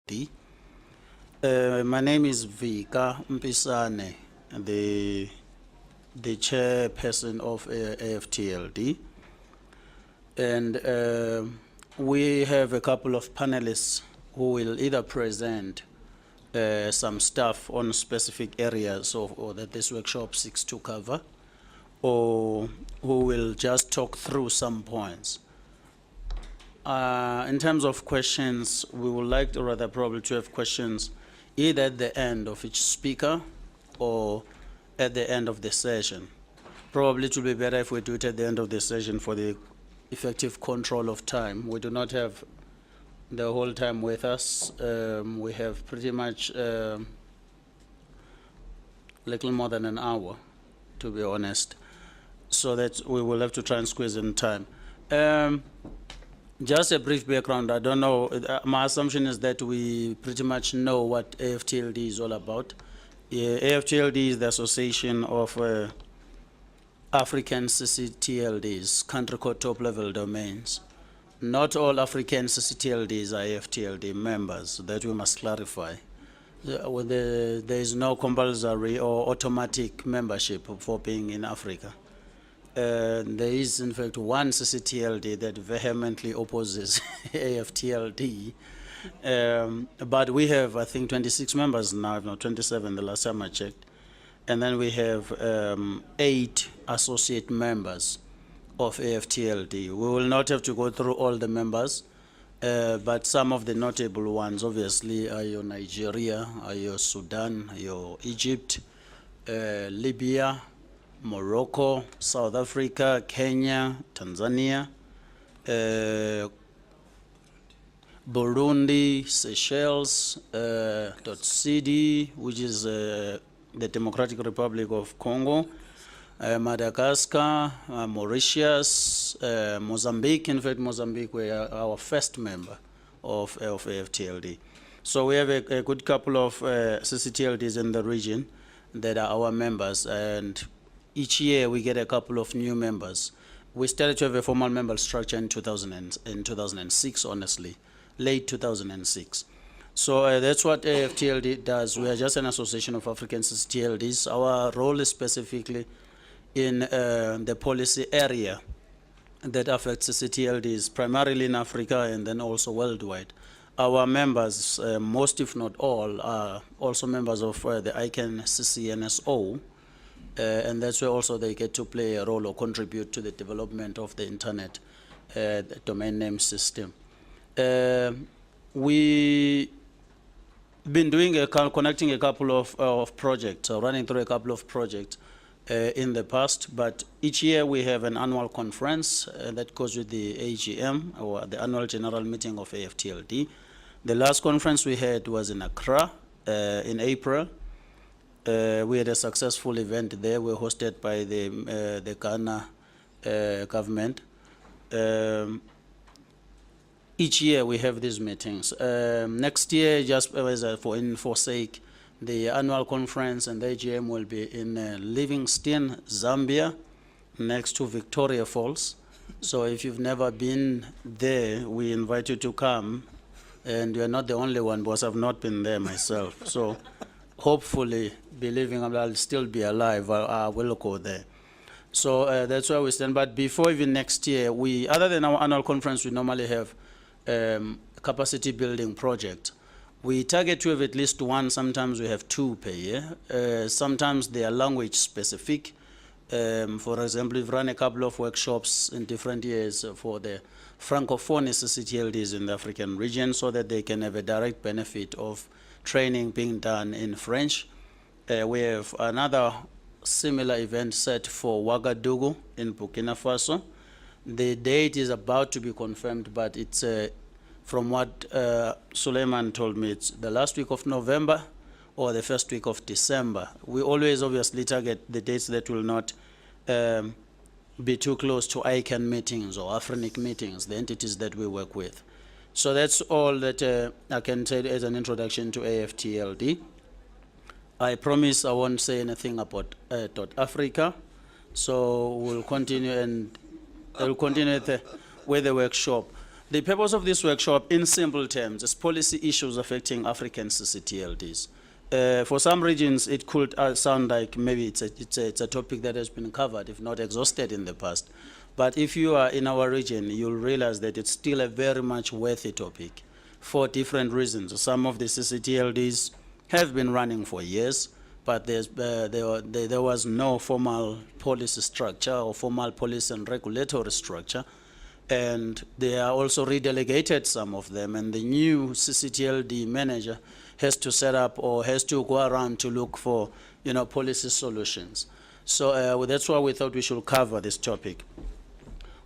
D. My name is Vika Mpisane, the chairperson of AFTLD. And we have a couple of panelists who will either present some stuff on specific areas or that this workshop seeks to cover, or who will just talk through some points. In terms of questions, we would like to rather probably to have questions either at the end of each speaker or at the end of the session. Probably it would be better if we do it at the end of the session for the effective control of time. We do not have the whole time with us. We have pretty much little more than an hour, to be honest, so that we will have to try and squeeze in time. Just a brief background. I don't know, my assumption is that we pretty much know what AFTLD is all about. AFTLD is the Association of African ccTLDs, country code top level domains. Not all African ccTLDs are AFTLD members, that we must clarify. There is no compulsory or automatic membership for being in Africa. There is, in fact, one ccTLD that vehemently opposes AFTLD. But we have, I think, 26 members now, if not 27, the last time I checked. And then we have 8 associate members of AFTLD. We will not have to go through all the members, but some of the notable ones, obviously, are your Nigeria, are your Sudan, are your Egypt, Libya, Morocco, South Africa, Kenya, Tanzania, Burundi, Seychelles, .cd, which is the Democratic Republic of Congo, Madagascar, Mauritius, Mozambique. In fact, Mozambique were our first member of AFTLD. So we have a good couple of ccTLDs in the region that are our members, and each year we get a couple of new members. We started to have a formal member structure in 2006, honestly, late 2006. So that's what AFTLD does. We are just an association of African ccTLDs. Our role is specifically in the policy area that affects ccTLDs, primarily in Africa and then also worldwide. Our members, most if not all, are also members of the ICANN CCNSO, and that's where also they get to play a role or contribute to the development of the internet the domain name system. We've been doing connecting a couple of projects, or running through a couple of projects in the past, but each year we have an annual conference that goes with the AGM, or the annual general meeting of AFTLD. The last conference we had was in Accra in April. We had a successful event there. We were hosted by the Ghana government. Each year we have these meetings. Next year, just as for sake, the annual conference and the AGM will be in Livingstone, Zambia, next to Victoria Falls. So if you've never been there, we invite you to come. And you're not the only one, because I've not been there myself. So hopefully, believing I'll still be alive, I will go there. So that's where we stand. But before even next year, other than our annual conference, we normally have capacity building project. We target to have at least one, sometimes we have 2 per year. Sometimes they are language specific. For example, we've run a couple of workshops in different years for the Francophone ccTLDs in the African region, so that they can have a direct benefit of training being done in French. We have another similar event set for Ouagadougou in Burkina Faso. The date is about to be confirmed, but it's from what Suleiman told me, it's the last week of November or the first week of December. We always obviously target the dates that will not be too close to ICANN meetings or Afrinic meetings, the entities that we work with. So that's all that I can say as an introduction to AFTLD. I promise I won't say anything about .Africa, so we'll continue, and I'll continue with the workshop. The purpose of this workshop, in simple terms, is policy issues affecting African ccTLDs. For some regions, it could sound like maybe it's a topic that has been covered, if not exhausted in the past. But if you are in our region, you'll realize that it's still a very much worthy topic for different reasons. Some of the ccTLDs have been running for years, but there was no formal policy structure or formal policy and regulatory structure. And they are also redelegated, some of them, and the new ccTLD manager has to set up or has to go around to look for, policy solutions. So that's why we thought we should cover this topic.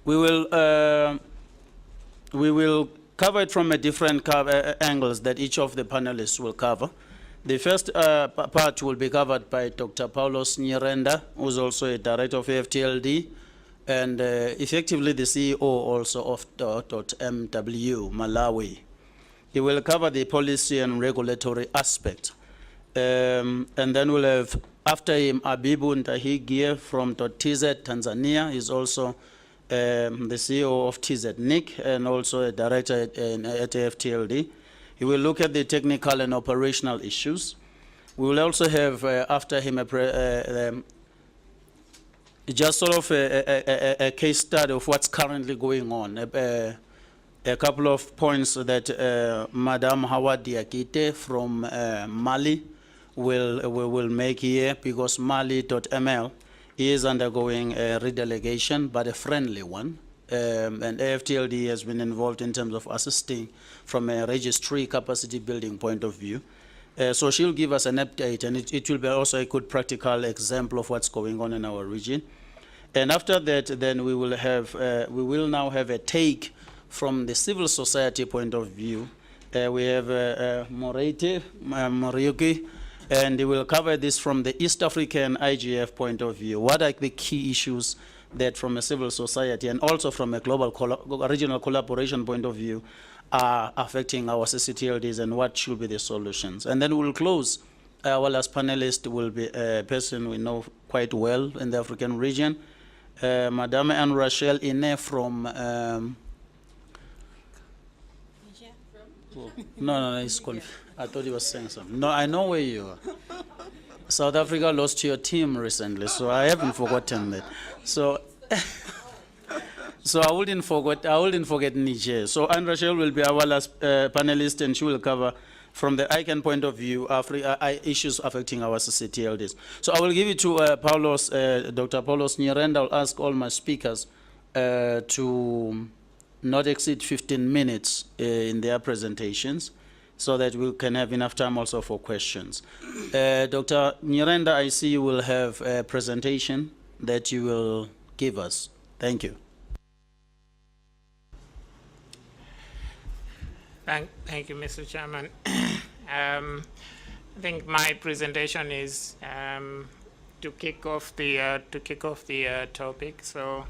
We will cover it from a different angles that each of the panelists will cover. The first part will be covered by Dr. Paulos Nyirenda, who's also a director of AFTLD, and effectively the CEO also of .MW, Malawi. He will cover the policy and regulatory aspect. And then we'll have, after him, Abibu Ntahigie from .TZ, Tanzania. He's also the CEO of TZ-NIC and also a director at AFTLD. He will look at the technical and operational issues. We will also have, after him, just sort of a case study of what's currently going on. A couple of points that Madam Howard Diakite from Mali will make here, because Mali.ml is undergoing a redelegation, but a friendly one. And AFTLD has been involved in terms of assisting from a registry capacity building point of view. So she'll give us an update, and it will be also a good practical example of what's going on in our region. And after that, then we will now have a take from the civil society point of view. We have Morete Moriuki, and he will cover this from the East African IGF point of view. What are the key issues that from a civil society and also from a global regional collaboration point of view are affecting our ccTLDs, and what should be the solutions? And then we'll close. Our last panelist will be a person we know quite well in the African region, Madame Anne Rachel Ine from no, he's I thought he was saying something. No, I know where you are. South Africa lost your team recently, so I haven't forgotten that. So, so I wouldn't forget Niger. So Anne Rachel will be our last panelist, and she will cover from the ICANN point of view issues affecting our ccTLDs. So I will give it to Dr. Paulos Nyirenda. I'll ask all my speakers to not exceed 15 minutes in their presentations, so that we can have enough time also for questions. Dr. Nyirenda, I see you will have a presentation that you will give us. Thank you. Thank you, Mr. Chairman. I think my presentation is to kick off the topic. So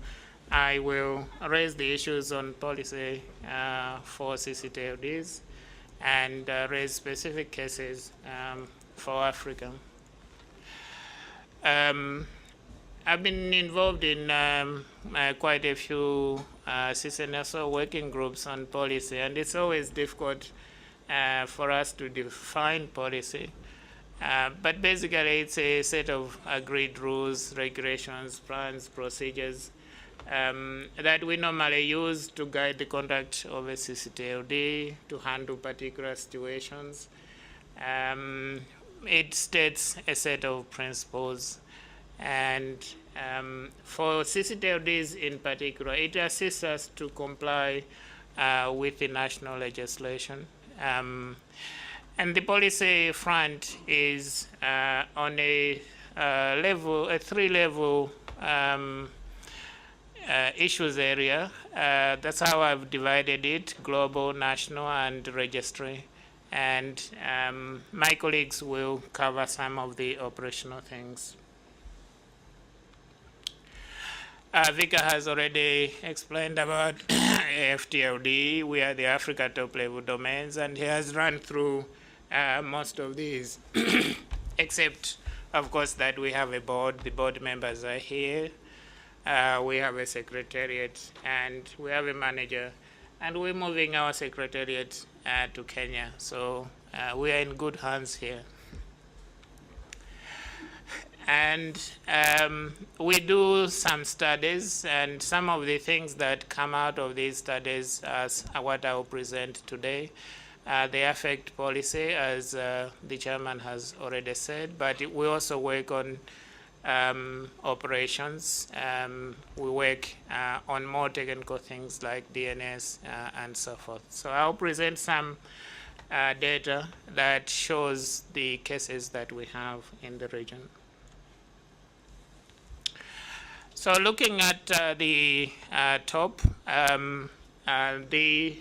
I will raise the issues on policy for ccTLDs and raise specific cases for Africa. I've been involved in quite a few CCNSO working groups on policy, and it's always difficult for us to define policy. But basically, it's a set of agreed rules, regulations, plans, procedures that we normally use to guide the conduct of a ccTLD, to handle particular situations. It states a set of principles, and for ccTLDs in particular, it assists us to comply with the national legislation. And the policy front is on a three-level issues area. That's how I've divided it: global, national, and registry. And my colleagues will cover some of the operational things. Vika has already explained about AFTLD. We are the Africa top-level domains, and he has run through most of these, except, of course, that we have a board. The board members are here. We have a secretariat, and we have a manager and we're moving our secretariat to Kenya. So we are in good hands here. And we do some studies, and some of the things that come out of these studies as what I will present today. They affect policy, as the chairman has already said, but we also work on operations. We work on more technical things like DNS and so forth. So I'll present some data that shows the cases that we have in the region. So looking at the top, the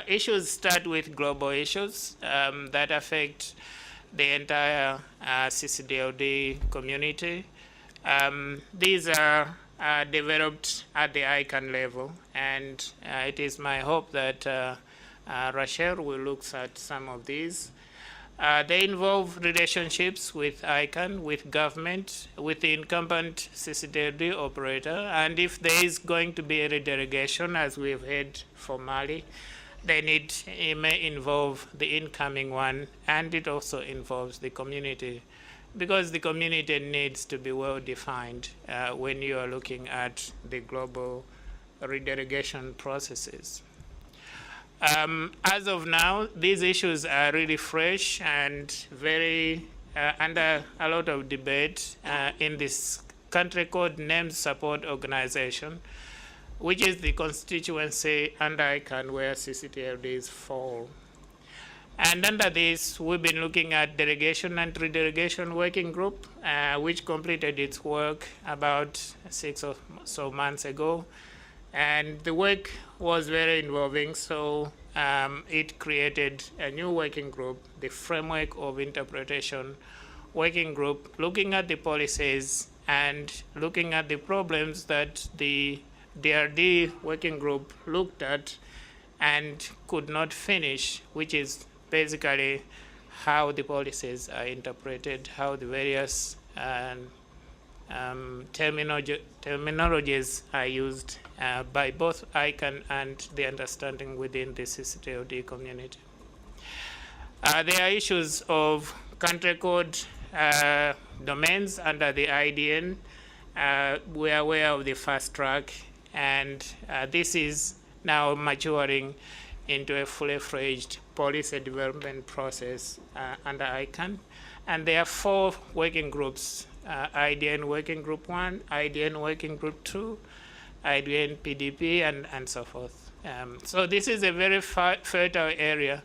issues start with global issues that affect the entire ccTLD community. These are developed at the ICANN level, and it is my hope that Rachel will look at some of these. They involve relationships with ICANN, with government, with the incumbent ccTLD operator, and if there is going to be a redirection, as we've heard for Mali, then it may involve the incoming one, and it also involves the community, because the community needs to be well defined when you are looking at the global redirection processes. As of now, these issues are really fresh and very under a lot of debate in this country called Named Support Organization, which is the constituency under ICANN where ccTLDs fall. And under this, we've been looking at delegation and redirection working group, which completed its work about 6 or so months ago. And the work was very involving, so it created a new working group, the Framework of Interpretation Working Group, looking at the policies and looking at the problems that the DRD working group looked at and could not finish, which is basically how the policies are interpreted, how the various terminologies are used by both ICANN and the understanding within the ccTLD community. There are issues of country code domains under the IDN. We are aware of the fast track, and this is now maturing into a fully fledged policy development process under ICANN. And there are 4 working groups: IDN Working Group 1, IDN Working Group 2, IDN PDP, and so forth. So this is a very fertile area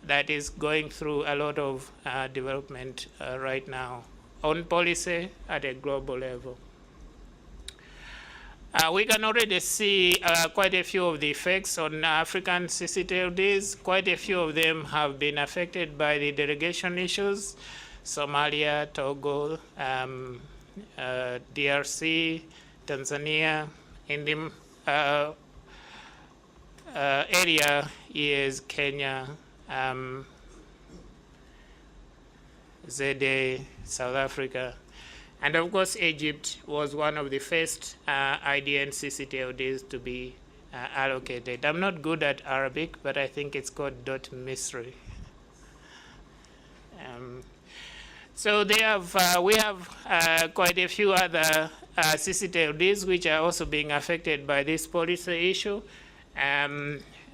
that is going through a lot of development right now on policy at a global level. We can already see quite a few of the effects on African ccTLDs. Quite a few of them have been affected by the delegation issues: Somalia, Togo, DRC, Tanzania. In the area is Kenya, ZA, South Africa. And of course, Egypt was one of the first IDN ccTLDs to be allocated. I'm not good at Arabic, but I think it's called .misri. So they have, we have quite a few other ccTLDs which are also being affected by this policy issue.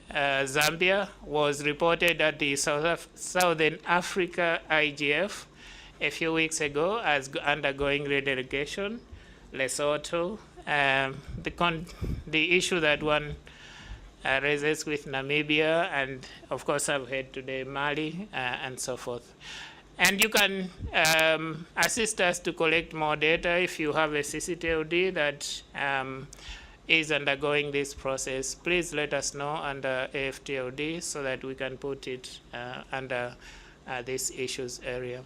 Zambia was reported at the Southern Africa IGF a few weeks ago as undergoing redelegation. Lesotho, the issue that one raises with Namibia, and of course I've heard today Mali, and so forth. And you can assist us to collect more data if you have a ccTLD that is undergoing this process. Please let us know under AFTLD so that we can put it under this issues area.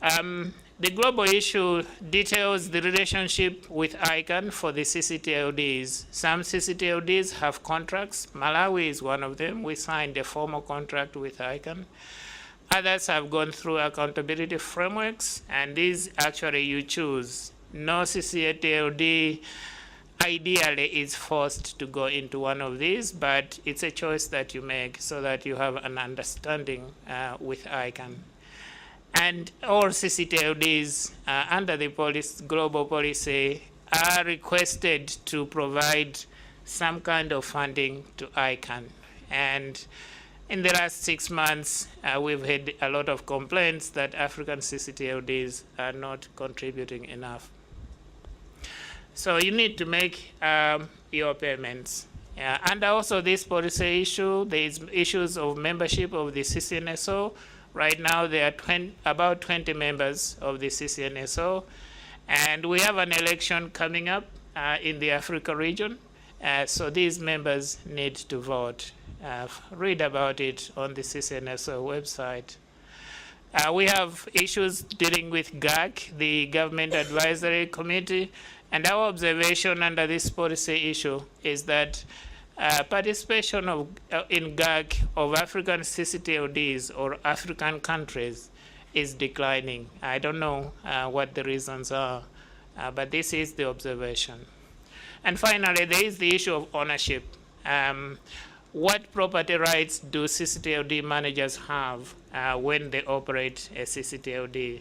The global issue details the relationship with ICANN for the ccTLDs. Some ccTLDs have contracts. Malawi is one of them. We signed a formal contract with ICANN. Others have gone through accountability frameworks, and these actually you choose. No ccTLD ideally is forced to go into one of these, but it's a choice that you make so that you have an understanding with ICANN. And all ccTLDs under the global policy are requested to provide some kind of funding to ICANN. And in the last 6 months, we've had a lot of complaints that African ccTLDs are not contributing enough. So you need to make your payments. And also this policy issue, there is issues of membership of the CCNSO. Right now there are about 20 members of the CCNSO. And we have an election coming up in the Africa region. So these members need to vote. Read about it on the CCNSO website. We have issues dealing with GAC, the Government Advisory Committee, and our observation under this policy issue is that participation in GAC of African ccTLDs or African countries is declining. I don't know what the reasons are, but this is the observation. And finally, there is the issue of ownership. What property rights do ccTLD managers have when they operate a ccTLD?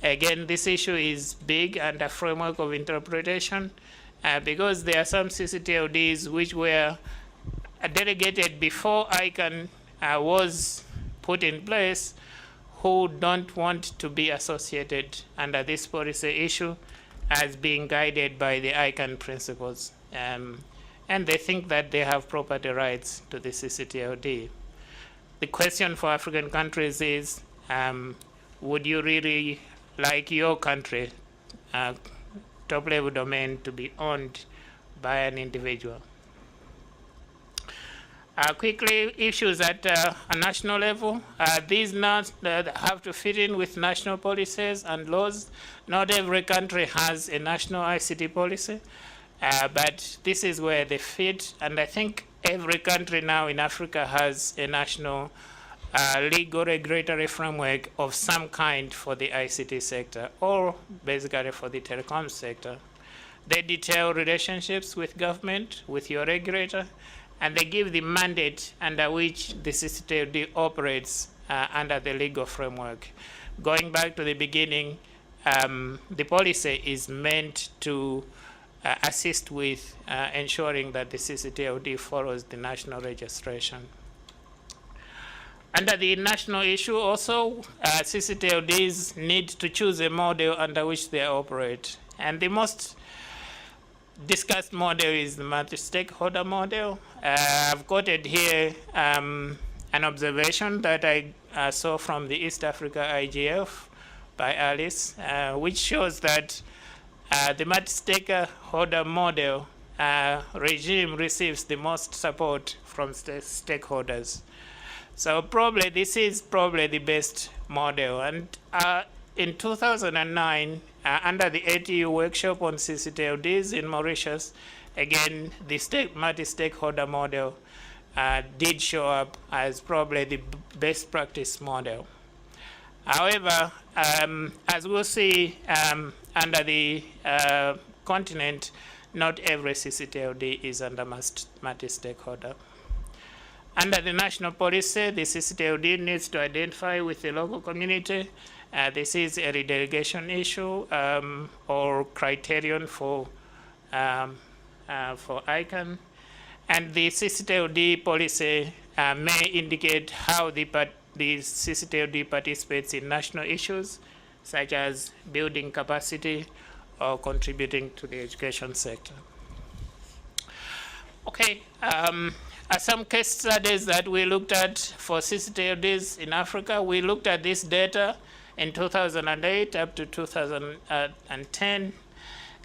Again, this issue is big and a framework of interpretation because there are some ccTLDs which were delegated before ICANN was put in place who don't want to be associated under this policy issue as being guided by the ICANN principles. And they think that they have property rights to the ccTLD. The question for African countries is, would you really like your country, top-level domain, to be owned by an individual? Quickly, issues at a national level. These not have to fit in with national policies and laws. Not every country has a national ICT policy. But this is where they fit, and I think every country now in Africa has a national legal regulatory framework of some kind for the ICT sector, or basically for the telecom sector. They detail relationships with government, with your regulator, and they give the mandate under which the ccTLD operates under the legal framework. Going back to the beginning, the policy is meant to assist with ensuring that the ccTLD follows the national registration. Under the national issue also, ccTLDs need to choose a model under which they operate. And the most discussed model is the multi-stakeholder model. I've quoted here an observation that I saw from the East Africa IGF by Alice, which shows that the multi-stakeholder model regime receives the most support from stakeholders. So probably this is probably the best model. And in 2009, under the ATU workshop on ccTLDs in Mauritius, again, the multi-stakeholder model did show up as probably the best practice model. However, as we'll see under the continent, not every ccTLD is under multi-stakeholder. Under the national policy, the ccTLD needs to identify with the local community. This is a redelegation issue or criterion for ICANN. And the ccTLD policy may indicate how the ccTLD participates in national issues, such as building capacity or contributing to the education sector. Okay, some case studies that we looked at for ccTLDs in Africa. We looked at this data in 2008 up to 2010.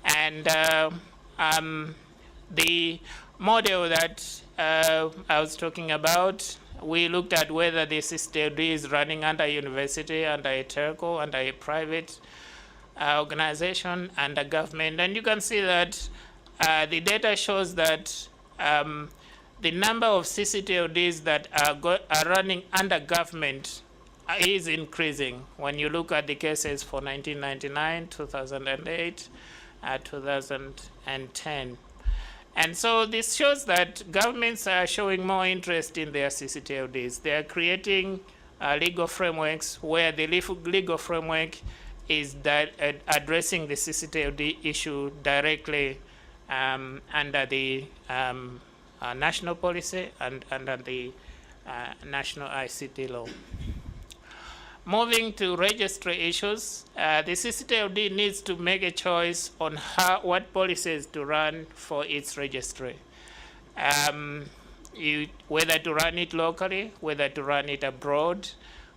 And the model that I was talking about, we looked at whether the ccTLD is running under a university, under a telco, under a private organization, under government. And you can see that the data shows that the number of ccTLDs that are running under government is increasing when you look at the cases for 1999, 2008, 2010. And so this shows that governments are showing more interest in their ccTLDs. They are creating legal frameworks where the legal framework is addressing the ccTLD issue directly under the national policy and under the national ICT law. Moving to registry issues, the ccTLD needs to make a choice on what policies to run for its registry. Whether to run it locally, whether to run it abroad,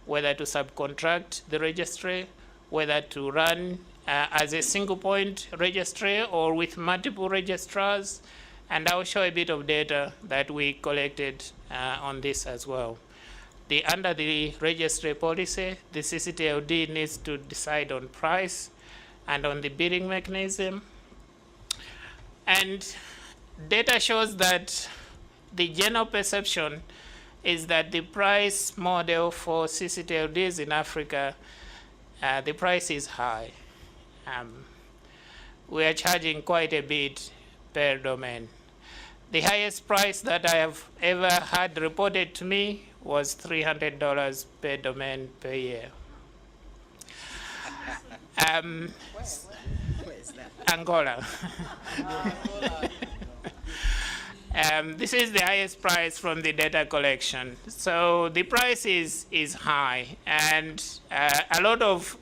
whether to subcontract the registry, whether to run as a single point registry or with multiple registrars. And I'll show a bit of data that we collected on this as well. Under the registry policy, the ccTLD needs to decide on price and on the bidding mechanism. And data shows that the general perception is that the price model for ccTLDs in Africa, the price is high. We are charging quite a bit per domain. The highest price that I have ever had reported to me was $300 per domain per year. Where is that? Angola. This is the highest price from the data collection. So the price is high, and a lot of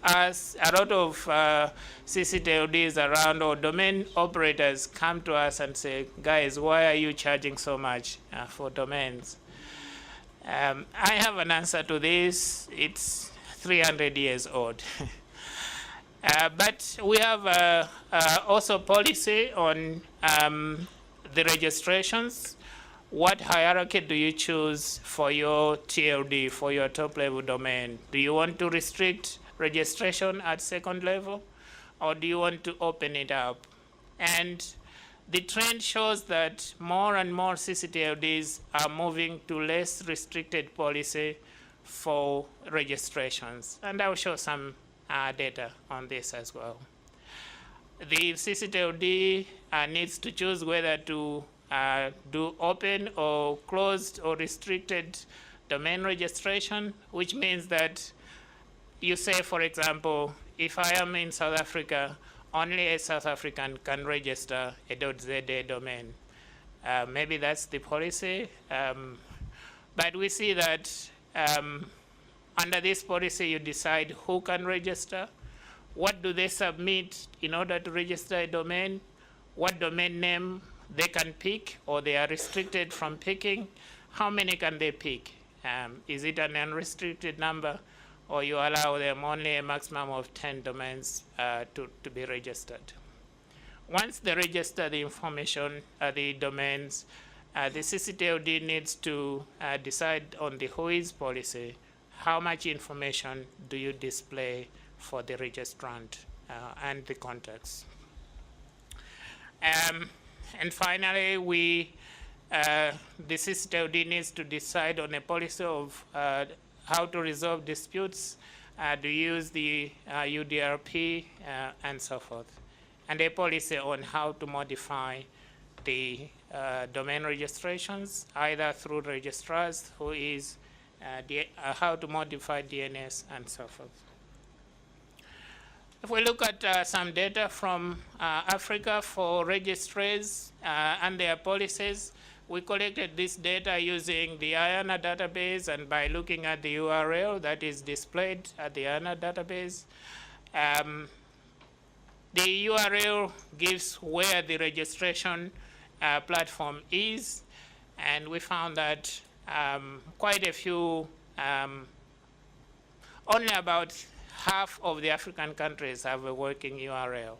ccTLDs around, or domain operators, come to us and say, guys, why are you charging so much for domains? I have an answer to this. It's 300 years old. But we have also policy on the registrations. What hierarchy do you choose for your TLD, for your top-level domain? Do you want to restrict registration at second level, or do you want to open it up? And the trend shows that more and more ccTLDs are moving to less restricted policy for registrations. And I'll show some data on this as well. The ccTLD needs to choose whether to do open or closed or restricted domain registration, which means that you say, for example, if I am in South Africa, only a South African can register a .za domain. Maybe that's the policy, but we see that under this policy you decide who can register, what do they submit in order to register a domain, what domain name they can pick or they are restricted from picking, how many can they pick, is it an unrestricted number, or you allow them only a maximum of 10 domains to be registered. Once they register the information, the domains, the ccTLD needs to decide on the whois policy, how much information do you display for the registrant and the contacts. And finally, the ccTLD needs to decide on a policy of how to resolve disputes, to use the UDRP, and so forth, and a policy on how to modify the domain registrations, either through registrars, whois, how to modify DNS, and so forth. If we look at some data from Africa for registries and their policies, we collected this data using the IANA database and by looking at the URL that is displayed at the IANA database. The URL gives where the registration platform is, and we found that quite a few, only about half of the African countries have a working URL.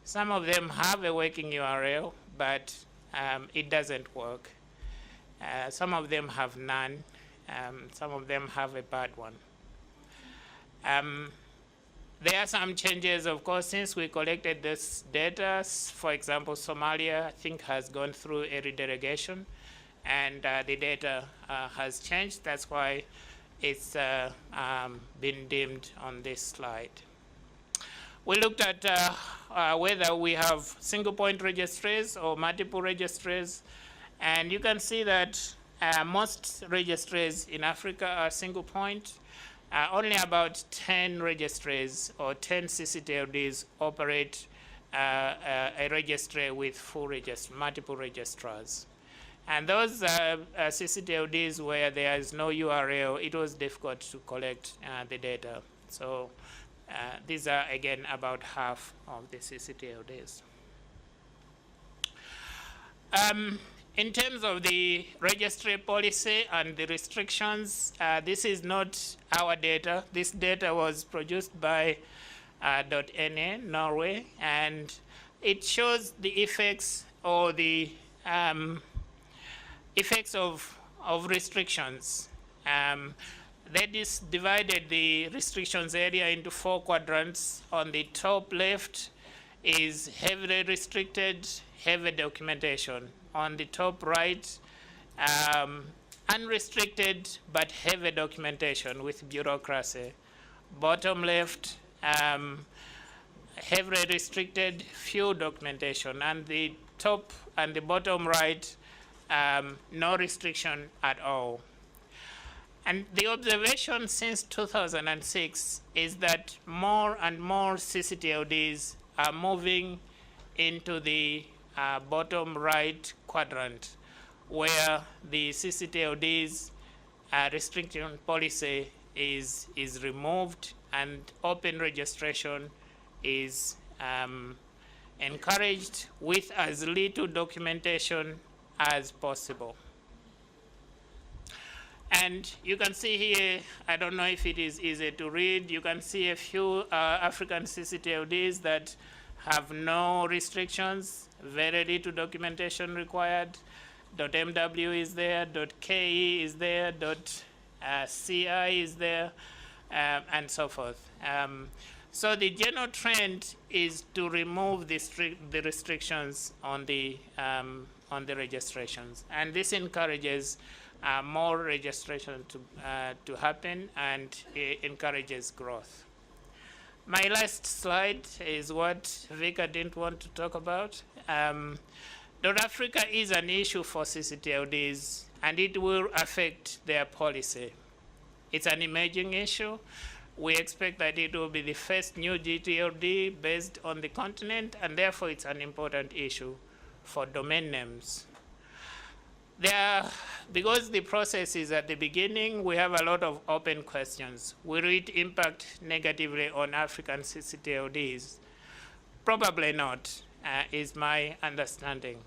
Some of them have a working URL, but it doesn't work. Some of them have none. Some of them have a bad one. There are some changes, of course, since we collected this data. For example, Somalia, I think, has gone through a redelegation, and the data has changed. That's why it's been dimmed on this slide. We looked at whether we have single point registries or multiple registries, and you can see that most registries in Africa are single point. Only about 10 registries or 10 ccTLDs operate a registry with multiple registrars. And those ccTLDs where there is no URL, it was difficult to collect the data. So these are, again, about half of the ccTLDs. In terms of the registry policy and the restrictions, this is not our data. This data was produced by .NA, Norway, and it shows the effects or the effects of restrictions. They divided the restrictions area into 4 quadrants. On the top left is heavily restricted, heavy documentation. On the top right, unrestricted but heavy documentation with bureaucracy. Bottom left, heavily restricted, few documentation. And the top and the bottom right, no restriction at all. And the observation since 2006 is that more and more ccTLDs are moving into the bottom right quadrant, where the ccTLDs restriction policy is removed and open registration is encouraged with as little documentation as possible. And you can see here, I don't know if it is easy to read, you can see a few African ccTLDs that have no restrictions, very little documentation required. .mw is there, .ke is there, .ci is there, and so forth. So the general trend is to remove the restrictions on the registrations, and this encourages more registration to happen, and it encourages growth. My last slide is what Vika didn't want to talk about. North Africa is an issue for ccTLDs, and it will affect their policy. It's an emerging issue. We expect that it will be the first new GTLD based on the continent, and therefore it's an important issue for domain names. Because the process is at the beginning, we have a lot of open questions. Will it impact negatively on African ccTLDs? Probably not, is my understanding.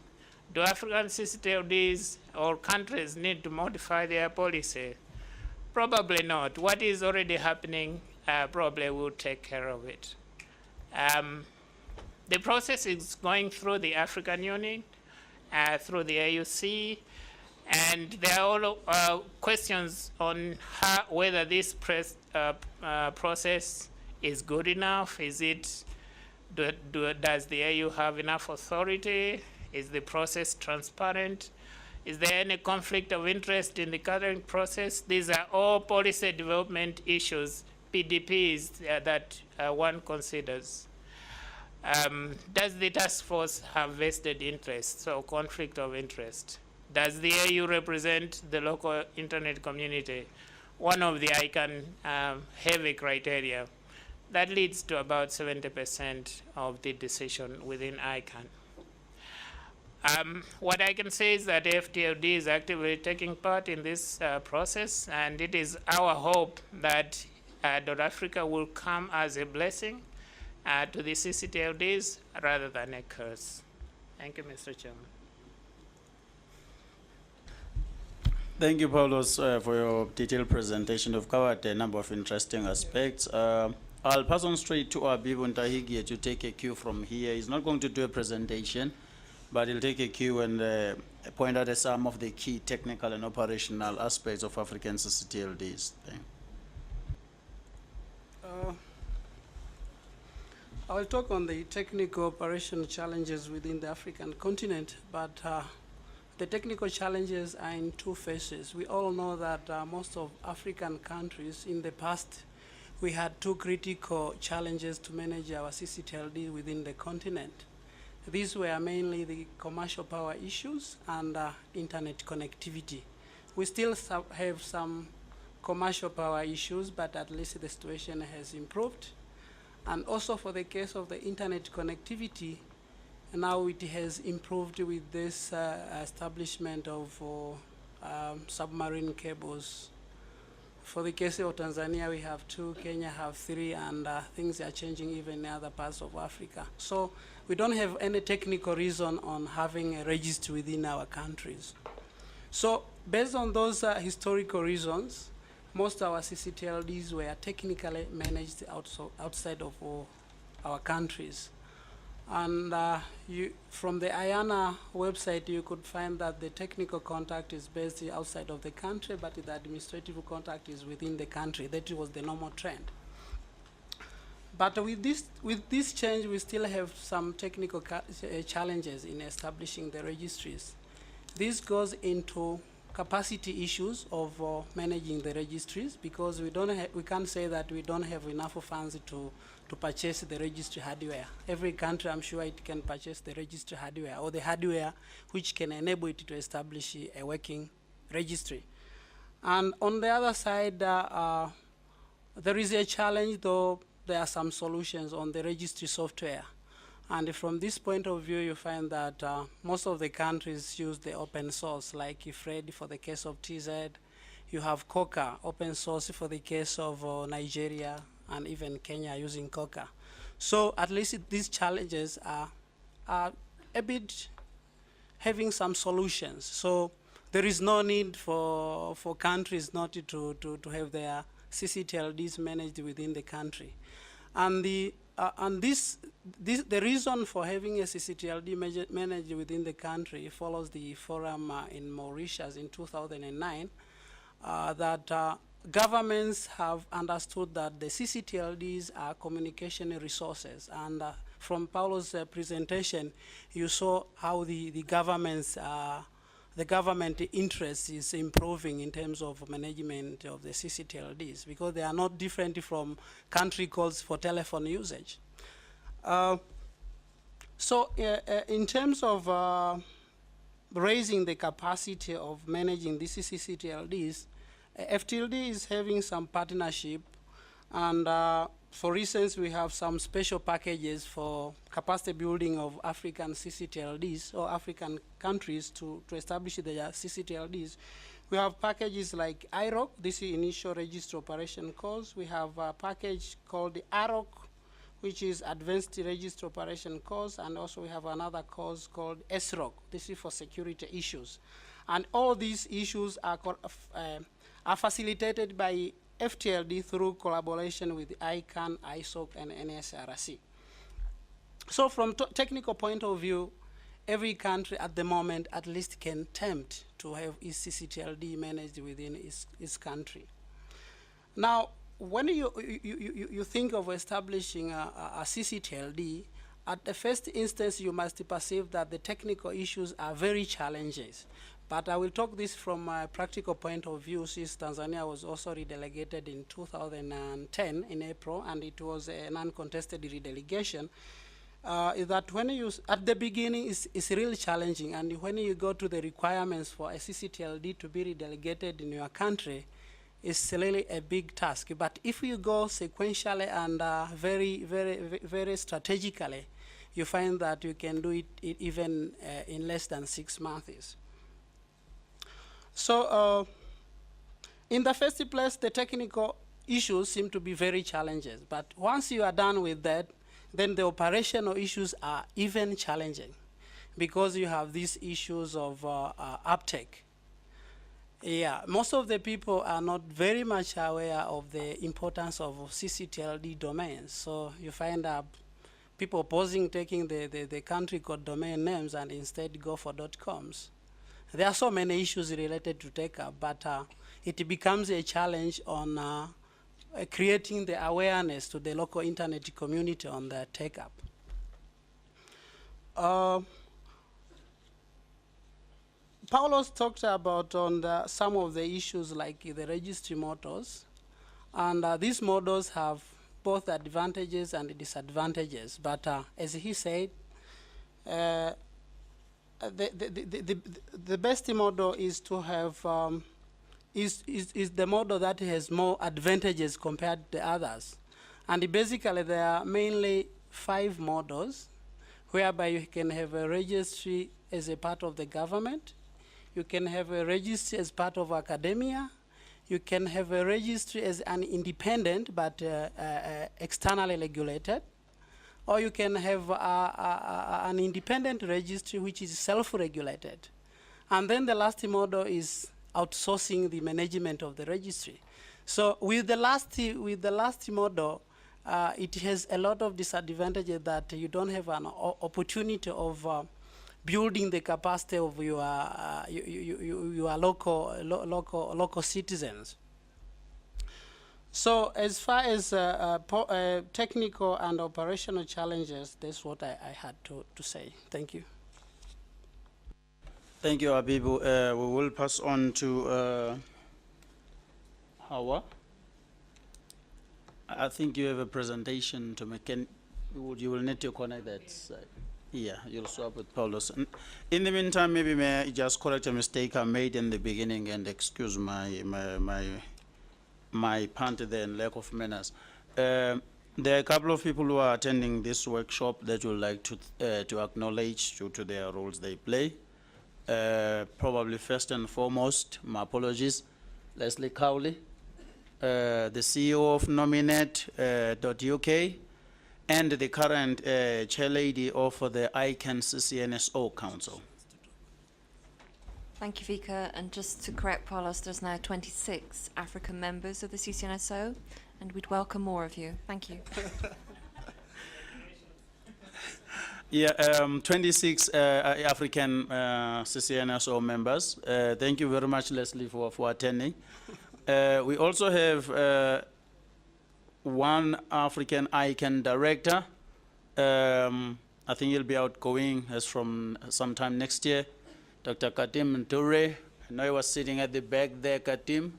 Do African ccTLDs or countries need to modify their policy? Probably not. What is already happening probably will take care of it. The process is going through the African Union, through the AUC, and there are all questions on whether this process is good enough. Is it, does the AU have enough authority? Is the process transparent? Is there any conflict of interest in the current process? These are all policy development issues, PDPs, that one considers. Does the task force have vested interests or conflict of interest? Does the AU represent the local internet community? One of the ICANN heavy criteria. That leads to about 70% of the decision within ICANN. What I can say is that FTLD is actively taking part in this process, and it is our hope that North Africa will come as a blessing to the ccTLDs rather than a curse. Thank you, Mr. Chairman. Thank you, Paulos, for your detailed presentation. You've covered a number of interesting aspects. I'll pass on straight to Abibu Ntahigie to take a cue from here. He's not going to do a presentation, but he'll take a cue and point out some of the key technical and operational aspects of African ccTLDs. I will talk on the technical operation challenges within the African continent, but the technical challenges are in 2 phases. We all know that most of African countries in the past, we had two critical challenges to manage our ccTLD within the continent. These were mainly the commercial power issues and internet connectivity. We still have some commercial power issues, but at least the situation has improved. And also for the case of the internet connectivity, now it has improved with this establishment of submarine cables. For the case of Tanzania, we have 2, Kenya have 3, and things are changing even in other parts of Africa. So we don't have any technical reason on having a registry within our countries. So based on those historical reasons, most of our ccTLDs were technically managed outside of our countries. And from the IANA website, you could find that the technical contact is based outside of the country, but the administrative contact is within the country. That was the normal trend. But with this change, we still have some technical challenges in establishing the registries. This goes into capacity issues of managing the registries, because we can't say that we don't have enough funds to purchase the registry hardware. Every country, I'm sure, it can purchase the registry hardware or the hardware which can enable it to establish a working registry. And on the other side, there is a challenge, though there are some solutions on the registry software. And from this point of view, you find that most of the countries use the open source, like IFRED for the case of TZ. You have COCA, open source for the case of Nigeria, and even Kenya using COCA. So at least these challenges are a bit having some solutions. So there is no need for countries not to have their ccTLDs managed within the country. And the reason for having a ccTLD managed within the country follows the forum in Mauritius in 2009, that governments have understood that the ccTLDs are communication resources. And from Paulo's presentation, you saw how the government interest is improving in terms of management of the ccTLDs, because they are not different from country codes for telephone usage. In terms of raising the capacity of managing these ccTLDs, FTLD is having some partnership, and for instance, we have some special packages for capacity building of African ccTLDs or African countries to establish their ccTLDs. We have packages like IROC, this is Initial Register Operation Calls. We have a package called the AROC, which is Advanced Register Operation Calls, and also we have another course called SROC. This is for security issues. And all these issues are facilitated by FTLD through collaboration with ICANN, ISOC, and NSRC. So from technical point of view, every country at the moment at least can attempt to have its ccTLD managed within its country. Now, when you think of establishing a ccTLD, at the first instance, you must perceive that the technical issues are very challenging. But I will talk this from a practical point of view, since Tanzania was also redelegated in 2010 in April, and it was a non-contested redelegation. Is that when at the beginning, it's really challenging, and when you go to the requirements for a ccTLD to be redelegated in your country, it's really a big task. But if you go sequentially and very strategically, you find that you can do it even in less than 6 months. So in the first place, the technical issues seem to be very challenging. But once you are done with that, then the operational issues are even challenging, because you have these issues of uptake. Yeah, most of the people are not very much aware of the importance of ccTLD domains. So you find people opposing taking the country code domain names and instead go for .coms. There are so many issues related to take-up, but it becomes a challenge on creating the awareness to the local internet community on the take-up. Paulo's talked about on some of the issues like the registry motors. And these models have both advantages and disadvantages. But as he said, the best model is to have is the model that has more advantages compared to others. And basically there are mainly 5 models whereby you can have a registry as a part of the government, you can have a registry as part of academia, you can have a registry as an independent but externally regulated, or you can have an independent registry which is self-regulated. And then the last model is outsourcing the management of the registry. So with the last model, it has a lot of disadvantages that you don't have an opportunity of building the capacity of your local citizens. So as far as technical and operational challenges, that's what I had to say. Thank you. Thank you, Abibu. We will pass on to Hawa. I think you have a presentation to make. You will need to connect that side. Yeah, you'll swap with Paulos. In the meantime, maybe may I just correct a mistake I made in the beginning and excuse my pant there and lack of manners. There are a couple of people who are attending this workshop that would like to acknowledge due to their roles they play. Probably first and foremost, my apologies, Leslie Cowley, the CEO of Nominate.uk, and the current chair lady of the ICANN CCNSO Council. Thank you, Vika. And just to correct Paulos, there's now 26 African members of the CCNSO, and we'd welcome more of you. Thank you. Yeah, 26 African CCNSO members. Thank you very much, Leslie, for attending. We also have one African ICANN director. I think he'll be outgoing as from sometime next year. Dr. Katim Toure. I know he was sitting at the back there, Katim.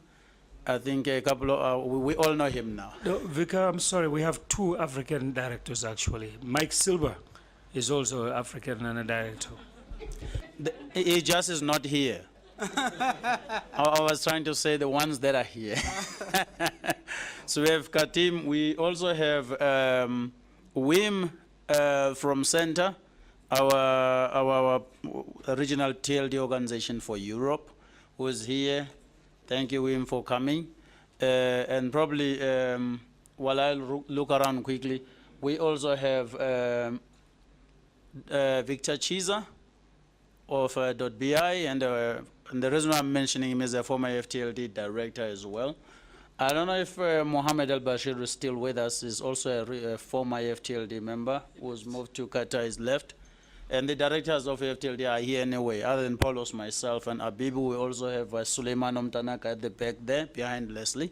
I think a couple of, we all know him now. No, Vika, I'm sorry, we have 2 African directors actually. Mike Silver is also African and a director. He just is not here. I was trying to say the ones that are here. So we have Katim. We also have Wim from Center, our regional TLD organization for Europe, who is here. Thank you, Wim, for coming. And probably, while I look around quickly, we also have Victor Chiza of .bi, and the reason I'm mentioning him is a former FTLD director as well. I don't know if Mohammed Al-Bashir is still with us. He's also a former FTLD member who's moved to Qatar, is left. And the directors of FTLD are here anyway, other than Paulos, myself, and Abibu. We also have Suleiman Omtanaka at the back there, behind Leslie.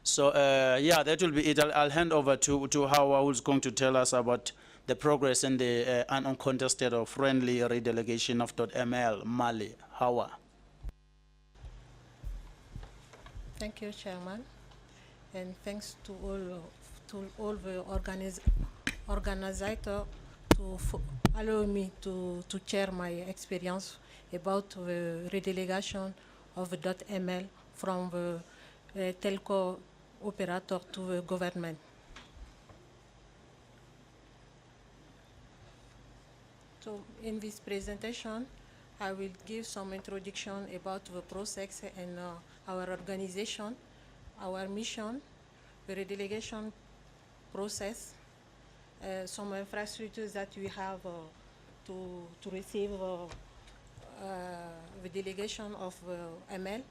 So, yeah, that will be it. I'll hand over to Hawa, who's going to tell us about the progress in the uncontested or friendly redelegation of .ml, Mali. Hawa. Thank you, Chairman, and thanks to all the organizers to allow me to share my experience about the redelegation of the .ml from the telco operator to the government. So in this presentation, I will give some introduction about the process and our organization, our mission, the redelegation process, some infrastructures that we have to receive the delegation of ML,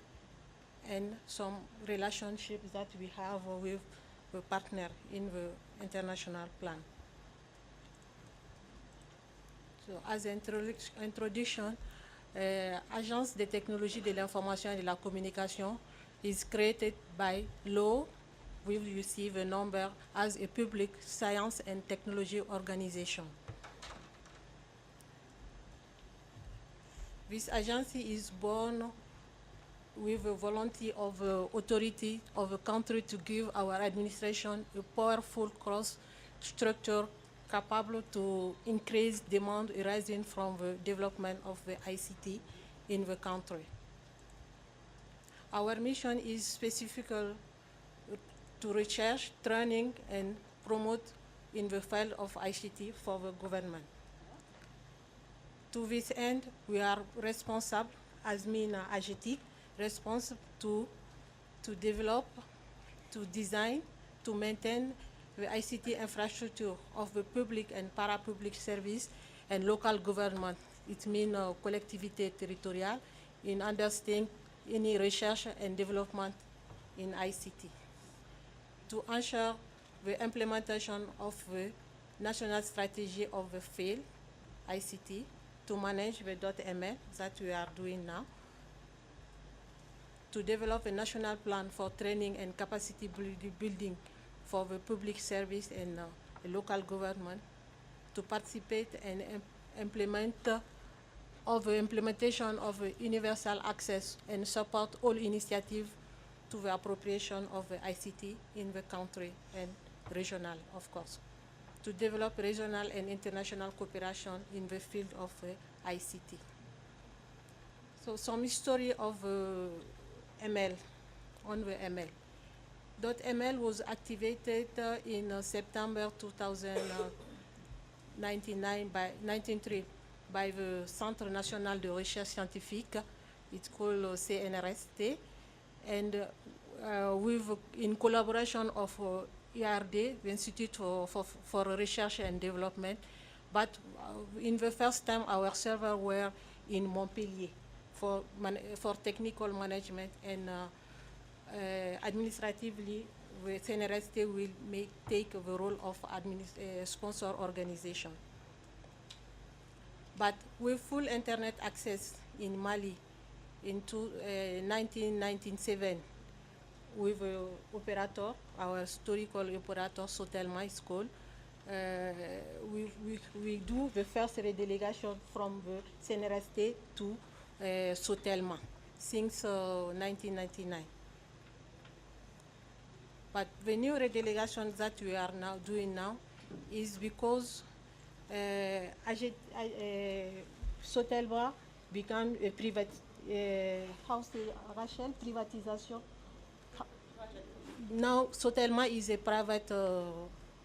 and some relationships that we have with the partner in the international plan. So as an introduction, Agence des technologies de l'information et de la communication is created by law. We will receive a number as a public science and technology organization. This agency is born with a volunteer of authority of a country to give our administration a powerful cross structure capable to increase demand arising from the development of the ICT in the country. Our mission is specific to research, training, and promote in the field of ICT for the government. To this end, we are responsible, as MENA AGETIC, responsible to develop, to design, to maintain the ICT infrastructure of the public and para-public service and local government. It means collectivité territoriale in understanding any research and development in ICT. To ensure the implementation of the national strategy of the field, ICT, to manage the .ml that we are doing now, to develop a national plan for training and capacity building for the public service and the local government, to participate and implement of the implementation of universal access and support all initiatives to the appropriation of the ICT in the country and regional, of course. To develop regional and international cooperation in the field of ICT. So some history of ML, on the ML. .ml was activated in September 1903 by the Centre National de Recherche Scientifique. It's called CNRST, and in collaboration of IRD, the Institute for Research and Development. But in the first time, our servers were in Montpellier for technical management, and administratively, the CNRST will take the role of sponsor organization. But with full internet access in Mali in 1997, with operator, our historical operator, Sotelma is called, we do the first redelegation from the CNRST to Sotelma since 1999. But the new redelegation that we are now doing now is because Sotelma became a privatization. Now Sotelma is a private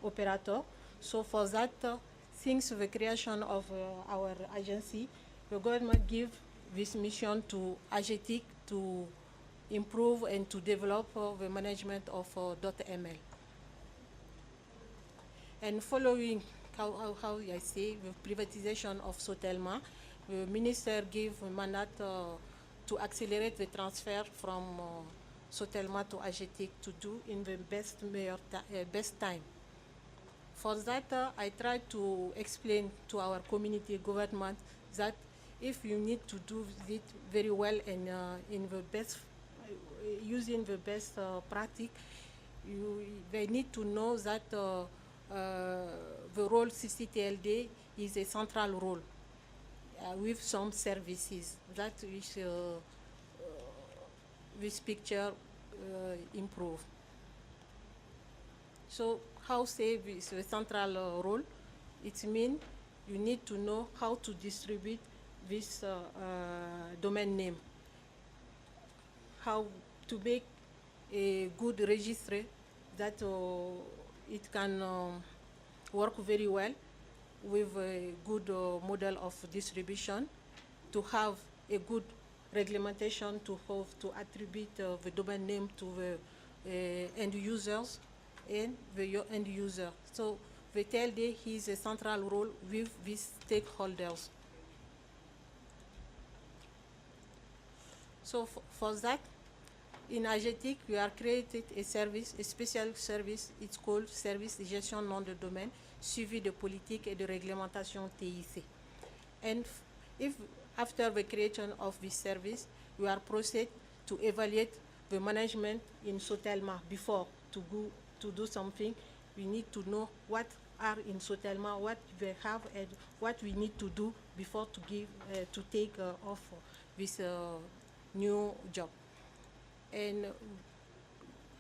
operator. So for that, since the creation of our agency, the government gave this mission to AGETIC to improve and to develop the management of .ml. And following how I say the privatization of Sotelma, the minister gave a mandate to accelerate the transfer from Sotelma to AGETIC to do in the best time. For that, I tried to explain to our community government that if you need to do it very well and in the best, using the best practice, they need to know that the role ccTLD is a central role with some services that which this picture improve. So how say this the central role? It means you need to know how to distribute this domain name, how to make a good registry that it can work very well with a good model of distribution, to have a good reglementation to attribute the domain name to the end users and the end user. So the TLD has a central role with these stakeholders. So for that, in AGETIC, we have created a service, a special service. It's called Service de gestion nom de domaine, suivi de politique et de réglementation TIC. And if after the creation of this service, we are proceed to evaluate the management in Sotelma before to go to do something. We need to know what are in Sotelma, what they have, and what we need to do before to give to take off this new job. And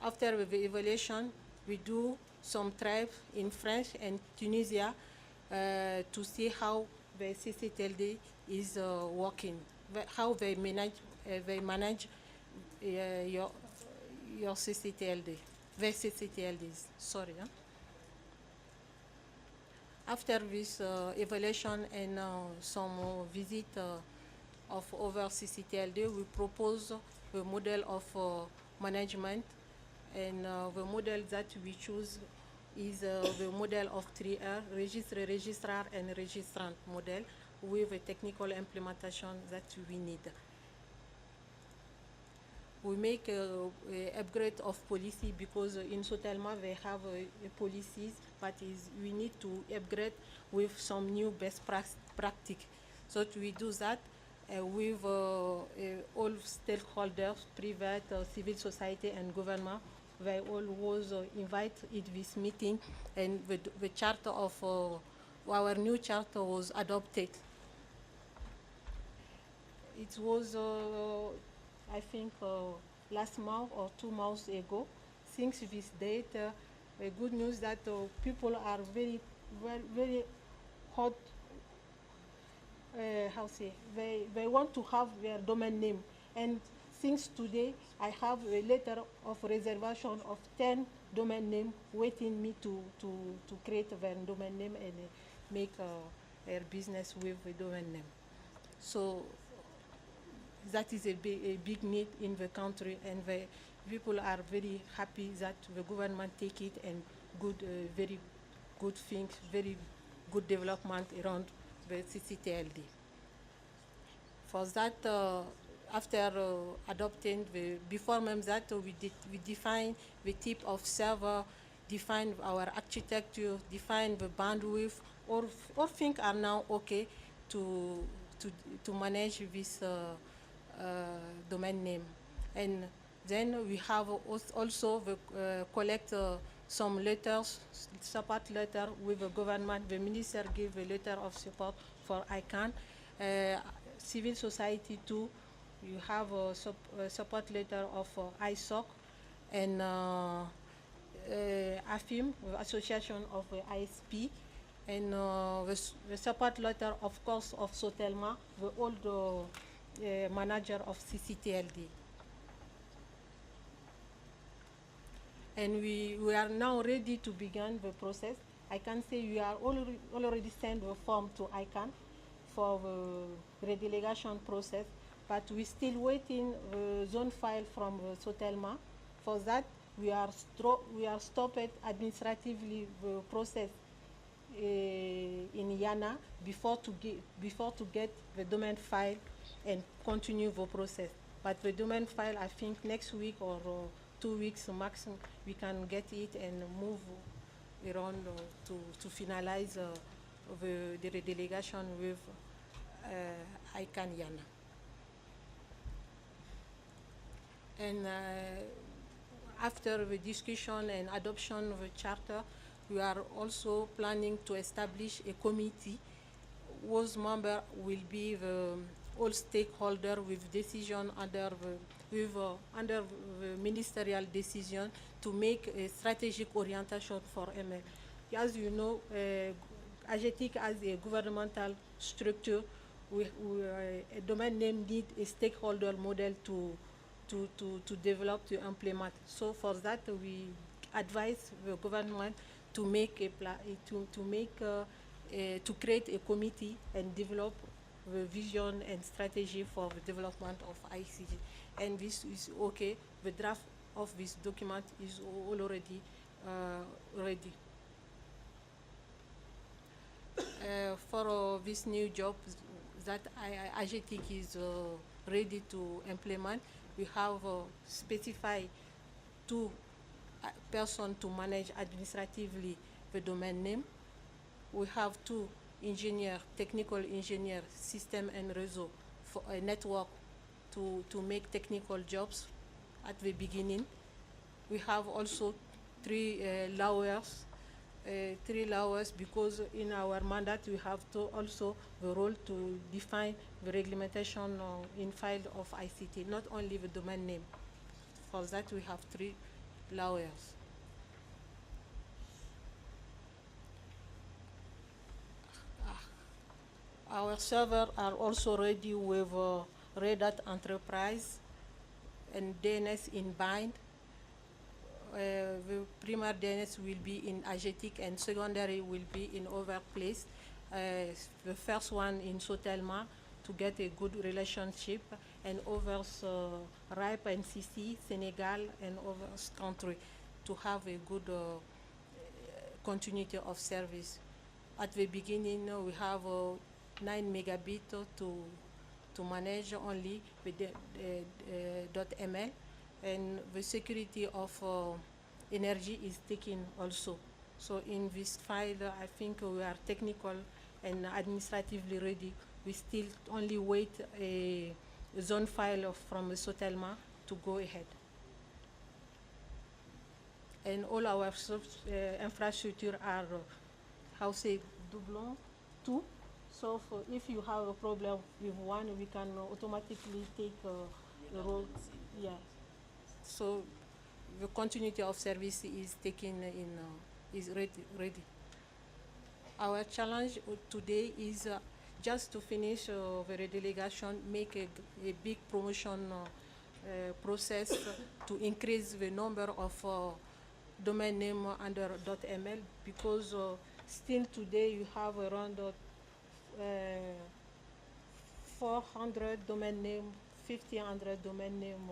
after the evaluation, we do some trials in France and Tunisia to see how the ccTLD is working, how they manage your ccTLD, the ccTLDs. Sorry. Huh? After this evaluation and some visit of over ccTLD, we propose the model of management, and the model that we choose is the model of 3R, registry, registrar, and registrant model with a technical implementation that we need. We make a upgrade of policy because in Sotelma they have policies, but we need to upgrade with some new best practice. So we do that with all stakeholders, private, civil society, and government. They all was invited in this meeting, and the charter of our new charter was adopted. It was, I think, last month or 2 months ago. Since this date, the good news that people are very hot. They want to have their domain name, and since today I have a letter of reservation of 10 domain name waiting me to create their domain name and make their business with the domain name. So that is a big need in the country, and the people are very happy that the government take it, and very good things, very good development around the ccTLD. For that, after adopting before that, we define the type of server, define our architecture, define the bandwidth. All things are now okay to manage this domain name. And then we have also collect some letters, support letter with the government. The minister gave a letter of support for ICANN. Civil society too, you have a support letter of ISOC, and AFIM, Association of ISP, and the support letter, of course, of Sotelma, the old manager of ccTLD. And we are now ready to begin the process. I can say we are already sent the form to ICANN for the redelegation process, but we're still waiting the zone file from Sotelma. For that, we are stopped administratively the process in Yana before to get the domain file and continue the process. But the domain file, I think next week or 2 weeks maximum, we can get it and move around to finalize the redelegation with ICANN Yana. And after the discussion and adoption of the charter, we are also planning to establish a committee whose member will be all stakeholder with decision under the ministerial decision to make a strategic orientation for ML. As you know, AGETIC as a governmental structure, a domain name need a stakeholder model to develop, to implement. So for that, we advise the government to make to create a committee and develop the vision and strategy for the development of ICT. And this is okay. The draft of this document is already ready. For this new job that AGETIC is ready to implement, we have specified 2 persons to manage administratively the domain name. We have 2 engineers, technical engineers, system and réseau, for a network to make technical jobs at the beginning. We have also 3 lawyers. 3 lawyers, because in our mandate we have to also the role to define the regulation in field of ICT, not only the domain name. For that, we have 3 lawyers. Our servers are also ready with Red Hat Enterprise and DNS in bind. The primary DNS will be in Agetic and secondary will be in other place. The first one in Sotelma to get a good relationship, and others RIPE and CC, Senegal, and others country to have a good continuity of service. At the beginning, we have 9 megabit to manage only with the .ml, and the security of energy is taken also. So in this file, I think we are technical and administratively ready. We still only wait a zone file from Sotelma to go ahead. And all our infrastructure are, doublon, 2. So if you have a problem with one, we can automatically take the role. Yeah. So the continuity of service is taken in, is ready. Our challenge today is just to finish the redelegation, make a big promotion process to increase the number of domain name under .ml, because still today you have around 400 domain name, 1,500 domain name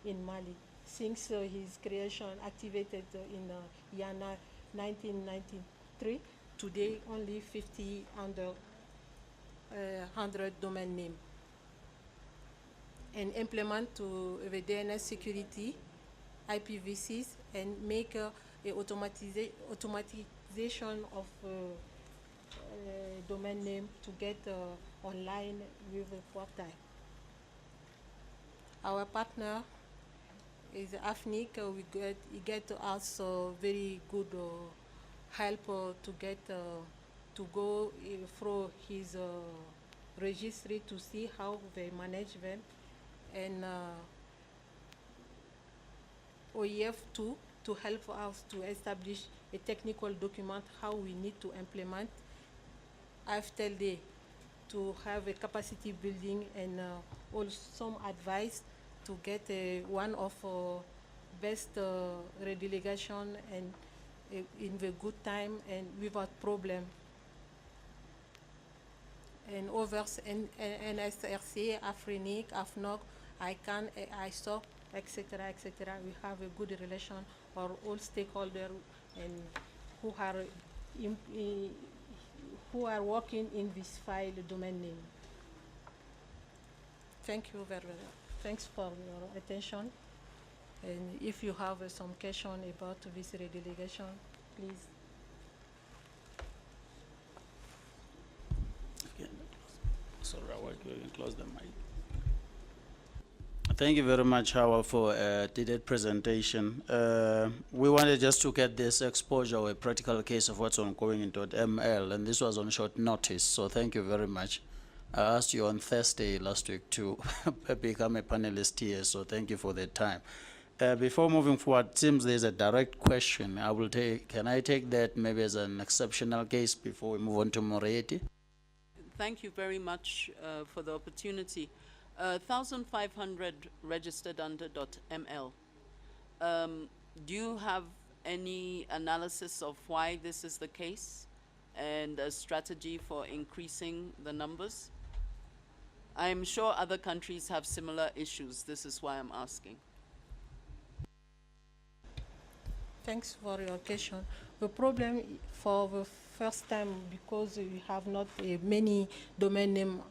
in Mali since his creation activated in Yana 1993. Today only 50 under 100 domain name, and implement to the DNS security, IPv6, and make a automatization of domain name to get online with the portal. Our partner is AFNIC. He get us very good help to get to go through his registry to see how they manage them, and OEF2 to help us to establish a technical document how we need to implement IFTLD to have a capacity building, and also some advice to get one of best redelegation and in the good time and without problem. And others, NSRC, AFRINIC, AFNOC, ICANN, ISOC, etc., etc. We have a good relation for all stakeholders and who are working in this file domain name. Thank you very much. Thanks for your attention. And if you have some question about this redelegation, please. Sorry, we can close the mic. Thank you very much, Howard, for the presentation. We wanted just to get this exposure or a practical case of what's ongoing in .ml, and this was on short notice, so thank you very much. I asked you on Thursday last week to become a panelist here, so thank you for the time. Before moving forward, it seems there's a direct question. Can I take that maybe as an exceptional case before we move on to Morieti? Thank you very much for the opportunity. 1,500 registered under .ml. Do you have any analysis of why this is the case and a strategy for increasing the numbers? I'm sure other countries have similar issues. This is why I'm asking. Thanks for your question. The problem for the first time, because we have not many domain name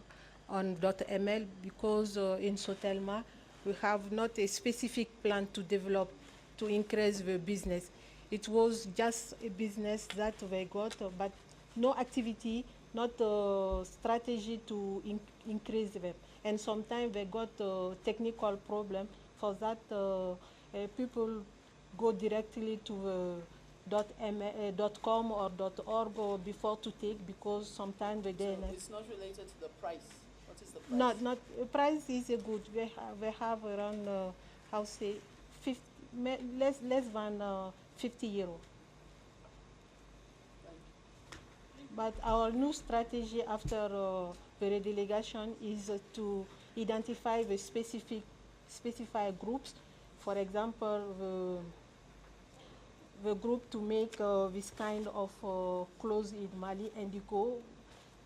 on .ml, because in Sotelma we have not a specific plan to develop to increase the business. It was just a business that they got, but no activity, not a strategy to increase them. And sometimes they got a technical problem. For that, people go directly to .com or .org before to take, because sometimes they didn't. So it's not related to the price. What is the price? Not price is a good. They have around 50 less than 50 euro. But our new strategy after the redelegation is to identify the specified groups. For example, the group to make this kind of clothes in Mali Indigo,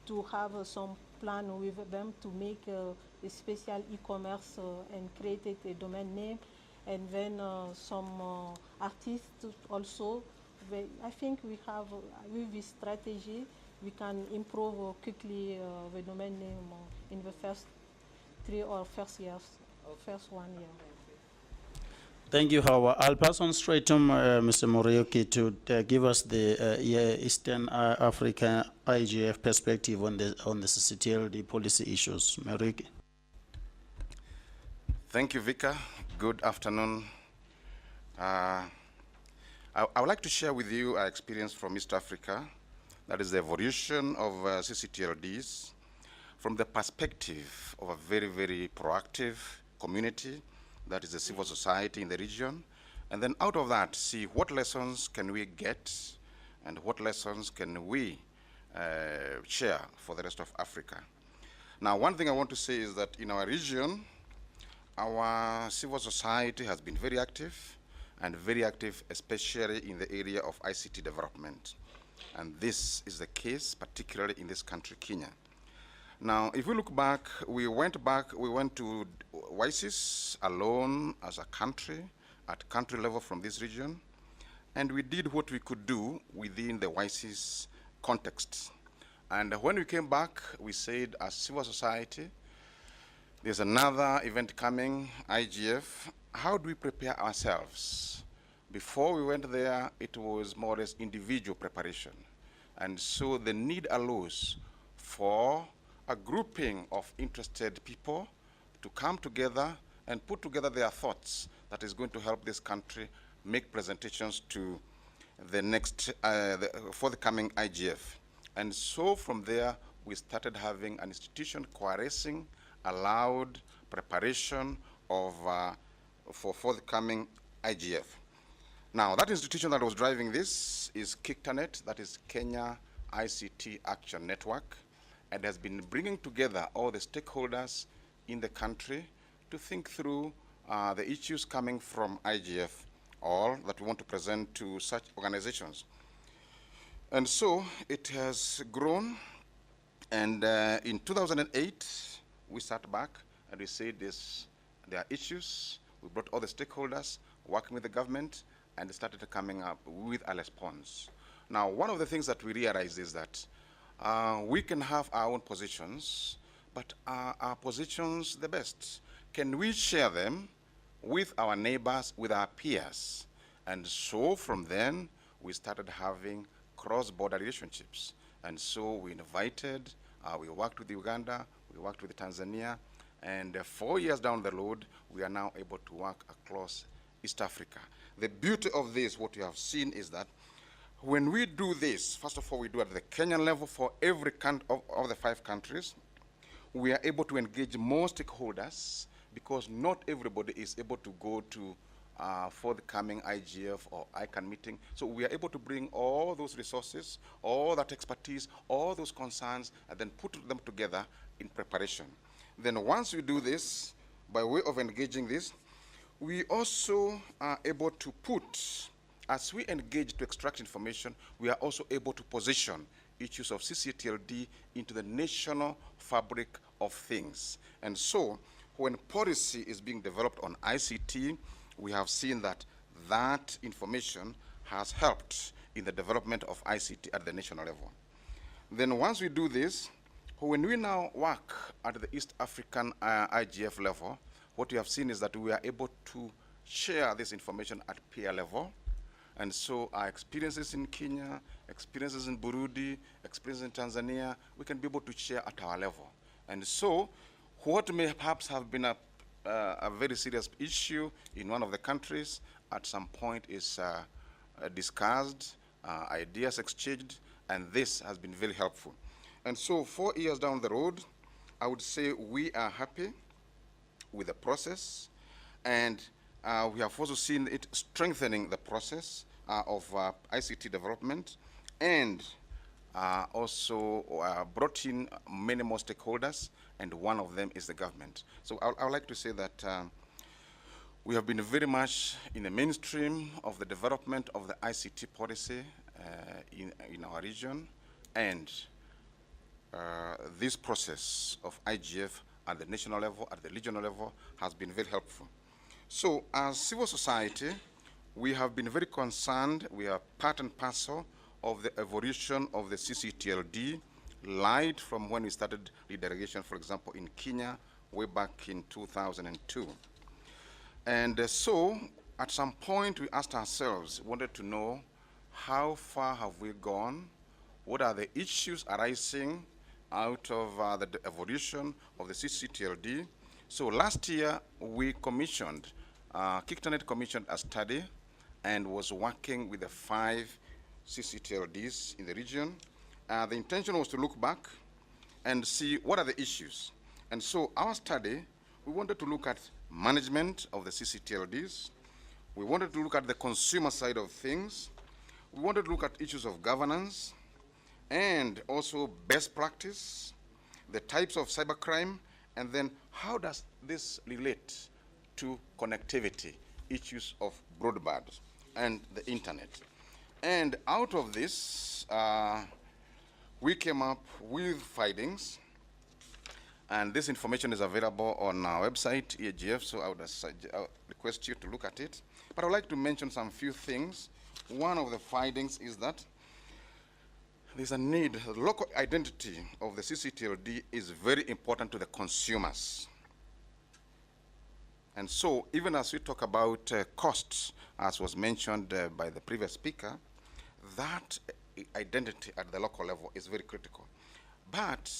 to have some plan with them to make a special e-commerce and create a domain name, and then some artists also. I think we have, with this strategy, we can improve quickly the domain name in the first 3 or first years, first 1 year. Thank you, Hawa. I'll pass on straight to Mr. Morioki to give us the Eastern Africa IGF perspective on the ccTLD policy issues. Morioki. Thank you, Vika. Good afternoon. I would like to share with you our experience from East Africa, that is the evolution of ccTLDs from the perspective of a very, very proactive community, that is the civil society in the region, and then out of that, see what lessons can we get and what lessons can we share for the rest of Africa. Now, one thing I want to say is that in our region, our civil society has been very active, and very active especially in the area of ICT development. And this is the case particularly in this country, Kenya. Now, if we look back, we went to WISIS alone as a country, at country level from this region, and we did what we could do within the WISIS context. And when we came back, we said as civil society, there's another event coming, IGF. How do we prepare ourselves? Before we went there, it was more or less individual preparation. And so the need arose for a grouping of interested people to come together and put together their thoughts that is going to help this country make presentations to the next, for the coming IGF. And so from there, we started having an institution coalescing, allowed preparation of, for the coming IGF. Now, that institution that was driving this is KICTANET, that is Kenya ICT Action Network, and has been bringing together all the stakeholders in the country to think through the issues coming from IGF, all that we want to present to such organizations. And so it has grown, and in 2008, we sat back and we said there are issues. We brought all the stakeholders, working with the government, and started coming up with a response. Now, one of the things that we realized is that we can have our own positions, but are our positions the best? Can we share them with our neighbors, with our peers? And so from then, we started having cross-border relationships. And so we invited, we worked with Uganda, we worked with Tanzania, and 4 years down the road, we are now able to work across East Africa. The beauty of this, what you have seen, is that when we do this, first of all, we do at the Kenyan level for every country of the 5 countries. We are able to engage more stakeholders because not everybody is able to go to for the coming IGF or ICANN meeting. So we are able to bring all those resources, all that expertise, all those concerns, and then put them together in preparation. Then once we do this, by way of engaging this, we also are able to put, as we engage to extract information, we are also able to position issues of ccTLD into the national fabric of things. And so when policy is being developed on ICT, we have seen that that information has helped in the development of ICT at the national level. Then once we do this, when we now work at the East African IGF level, what we have seen is that we are able to share this information at peer level. And so our experiences in Kenya, experiences in Burundi, experiences in Tanzania, we can be able to share at our level. And so what may perhaps have been a very serious issue in one of the countries, at some point is discussed, ideas exchanged, and this has been very helpful. And so 4 years down the road, I would say we are happy with the process, and we have also seen it strengthening the process of ICT development, and also brought in many more stakeholders, and one of them is the government. So I would like to say that we have been very much in the mainstream of the development of the ICT policy in our region, and this process of IGF at the national level, at the regional level, has been very helpful. So as civil society, we have been very concerned. We are part and parcel of the evolution of the ccTLD, right from when we started the derogation, for example, in Kenya, way back in 2002. And so, at some point, we asked ourselves, wanted to know, how far have we gone? What are the issues arising out of the evolution of the ccTLD? So last year, we commissioned, ccTLD commissioned a study and was working with the 5 ccTLDs in the region. The intention was to look back and see what are the issues. And so our study, we wanted to look at management of the ccTLDs. We wanted to look at the consumer side of things. We wanted to look at issues of governance, and also best practice, the types of cybercrime, and then how does this relate to connectivity, issues of broadband and the internet. And out of this, we came up with findings, and this information is available on our website, EAGF, so I would request you to look at it. But I would like to mention some few things. One of the findings is that there's a need, the local identity of the ccTLD is very important to the consumers. And so, even as we talk about costs, as was mentioned by the previous speaker, that identity at the local level is very critical. But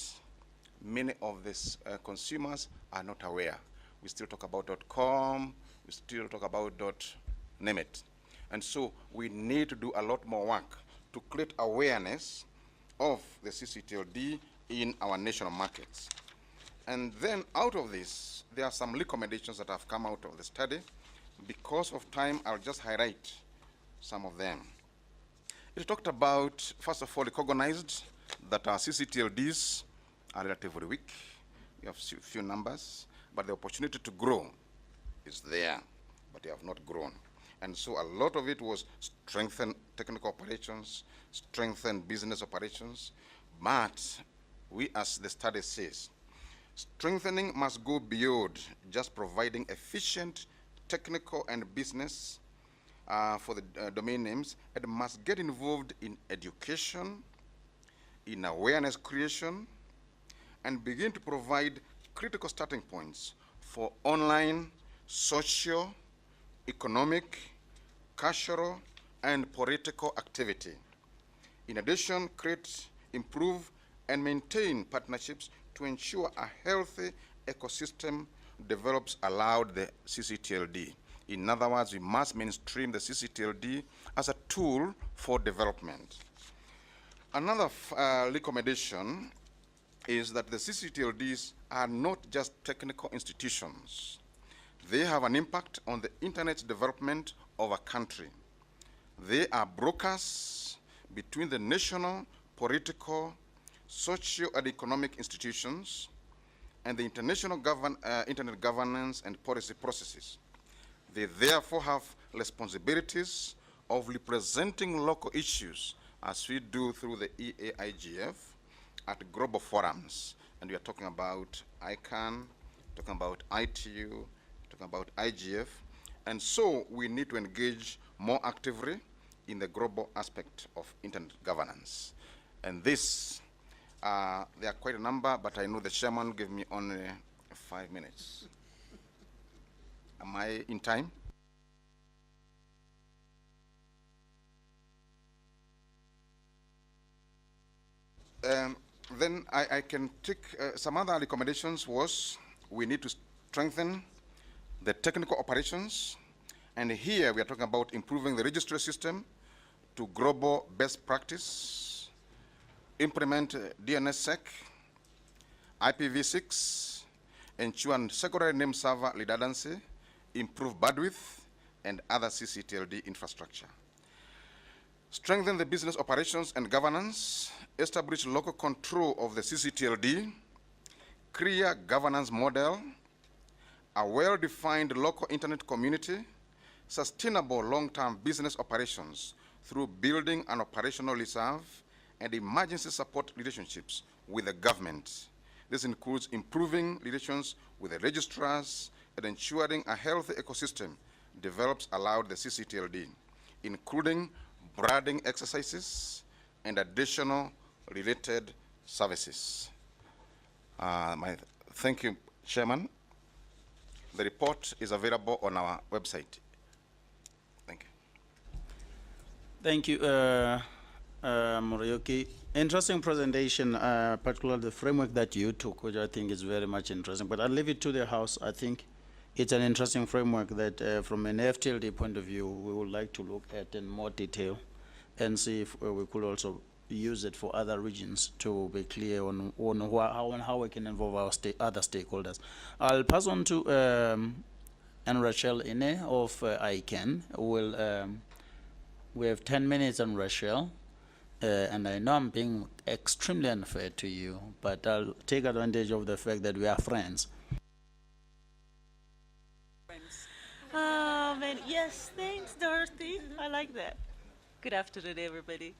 many of these consumers are not aware. We still talk about .com, we still talk about .name it. And so we need to do a lot more work to create awareness of the ccTLD in our national markets. And then out of this, there are some recommendations that have come out of the study. Because of time, I'll just highlight some of them. It talked about, first of all, recognized that our ccTLDs are relatively weak. We have few numbers, but the opportunity to grow is there, but they have not grown. And so a lot of it was strengthen technical operations, strengthen business operations, but we, as the study says, strengthening must go beyond just providing efficient technical and business for the domain names. It must get involved in education, in awareness creation, and begin to provide critical starting points for online, social, economic, cultural, and political activity. In addition, create, improve, and maintain partnerships to ensure a healthy ecosystem develops allowed the ccTLD. In other words, we must mainstream the ccTLD as a tool for development. Another recommendation is that the ccTLDs are not just technical institutions. They have an impact on the internet development of a country. They are brokers between the national, political, socio and economic institutions and the international internet governance and policy processes. They therefore have responsibilities of representing local issues as we do through the EAIGF at global forums. And we are talking about ICANN, talking about ITU, talking about IGF. And so we need to engage more actively in the global aspect of internet governance. And this, there are quite a number, but I know the chairman gave me only 5 minutes. Am I in time? Then I can take some other recommendations was we need to strengthen the technical operations. And here we are talking about improving the registry system to global best practice, implement DNSSEC, IPv6, ensure secondary name server redundancy, improve bandwidth, and other ccTLD infrastructure. Strengthen the business operations and governance, establish local control of the ccTLD, clear governance model, a well-defined local internet community, sustainable long-term business operations through building an operational reserve, and emergency support relationships with the government. This includes improving relations with the registrars and ensuring a healthy ecosystem develops aloud the ccTLD, including broadening exercises and additional related services. Thank you, Chairman. The report is available on our website. Thank you. Thank you, Morioki. Interesting presentation, particularly the framework that you took, which I think is very much interesting. But I'll leave it to the House. I think it's an interesting framework that, from an FTLD point of view, we would like to look at in more detail and see if we could also use it for other regions to be clear on how we can involve our other stakeholders. I'll pass on to Rachel Ine of ICANN. We have 10 minutes on Rachel, and I know I'm being extremely unfair to you, but I'll take advantage of the fact that we are friends. Yes, thanks, Dorothy. I like that. Good afternoon, everybody.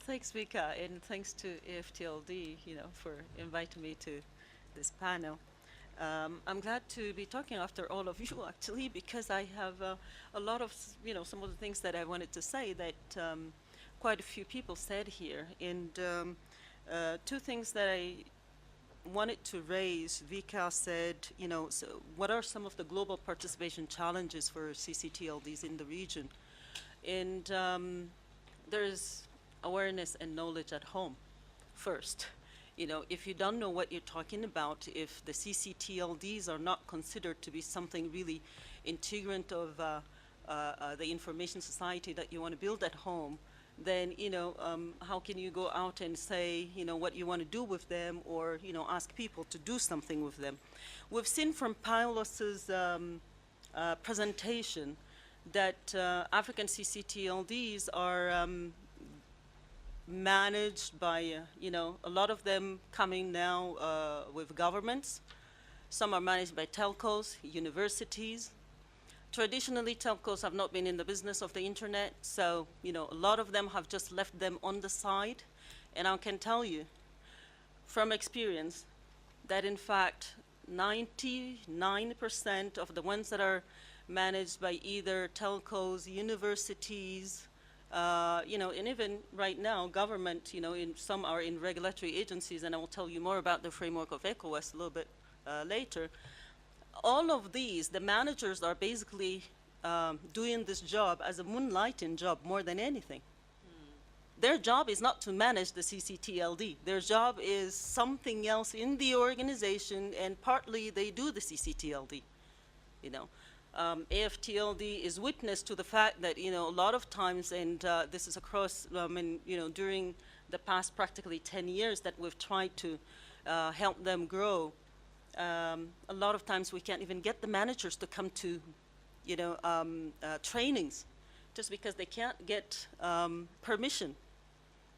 Thanks, Vika, and thanks to AFTLD, for inviting me to this panel. I'm glad to be talking after all of you, actually, because I have a lot of, some of the things that I wanted to say that quite a few people said here. And two things that I wanted to raise, Vika said, so what are some of the global participation challenges for ccTLDs in the region? And there's awareness and knowledge at home first. If you don't know what you're talking about, if the ccTLDs are not considered to be something really integrant of the information society that you want to build at home, then, how can you go out and say, what you want to do with them, or, ask people to do something with them? We've seen from Paulos's presentation that African ccTLDs are managed by, a lot of them coming now with governments. Some are managed by telcos, universities. Traditionally, telcos have not been in the business of the internet, so, a lot of them have just left them on the side. And I can tell you from experience that, in fact, 99% of the ones that are managed by either telcos, universities, and even right now, government, some are in regulatory agencies, and I will tell you more about the framework of ECOWAS a little bit later. All of these, the managers are basically doing this job as a moonlighting job more than anything. Their job is not to manage the ccTLD. Their job is something else in the organization, and partly they do the ccTLD. AFTLD is witness to the fact that, a lot of times, and this is across, during the past practically 10 years that we've tried to help them grow, a lot of times we can't even get the managers to come to, trainings, just because they can't get permission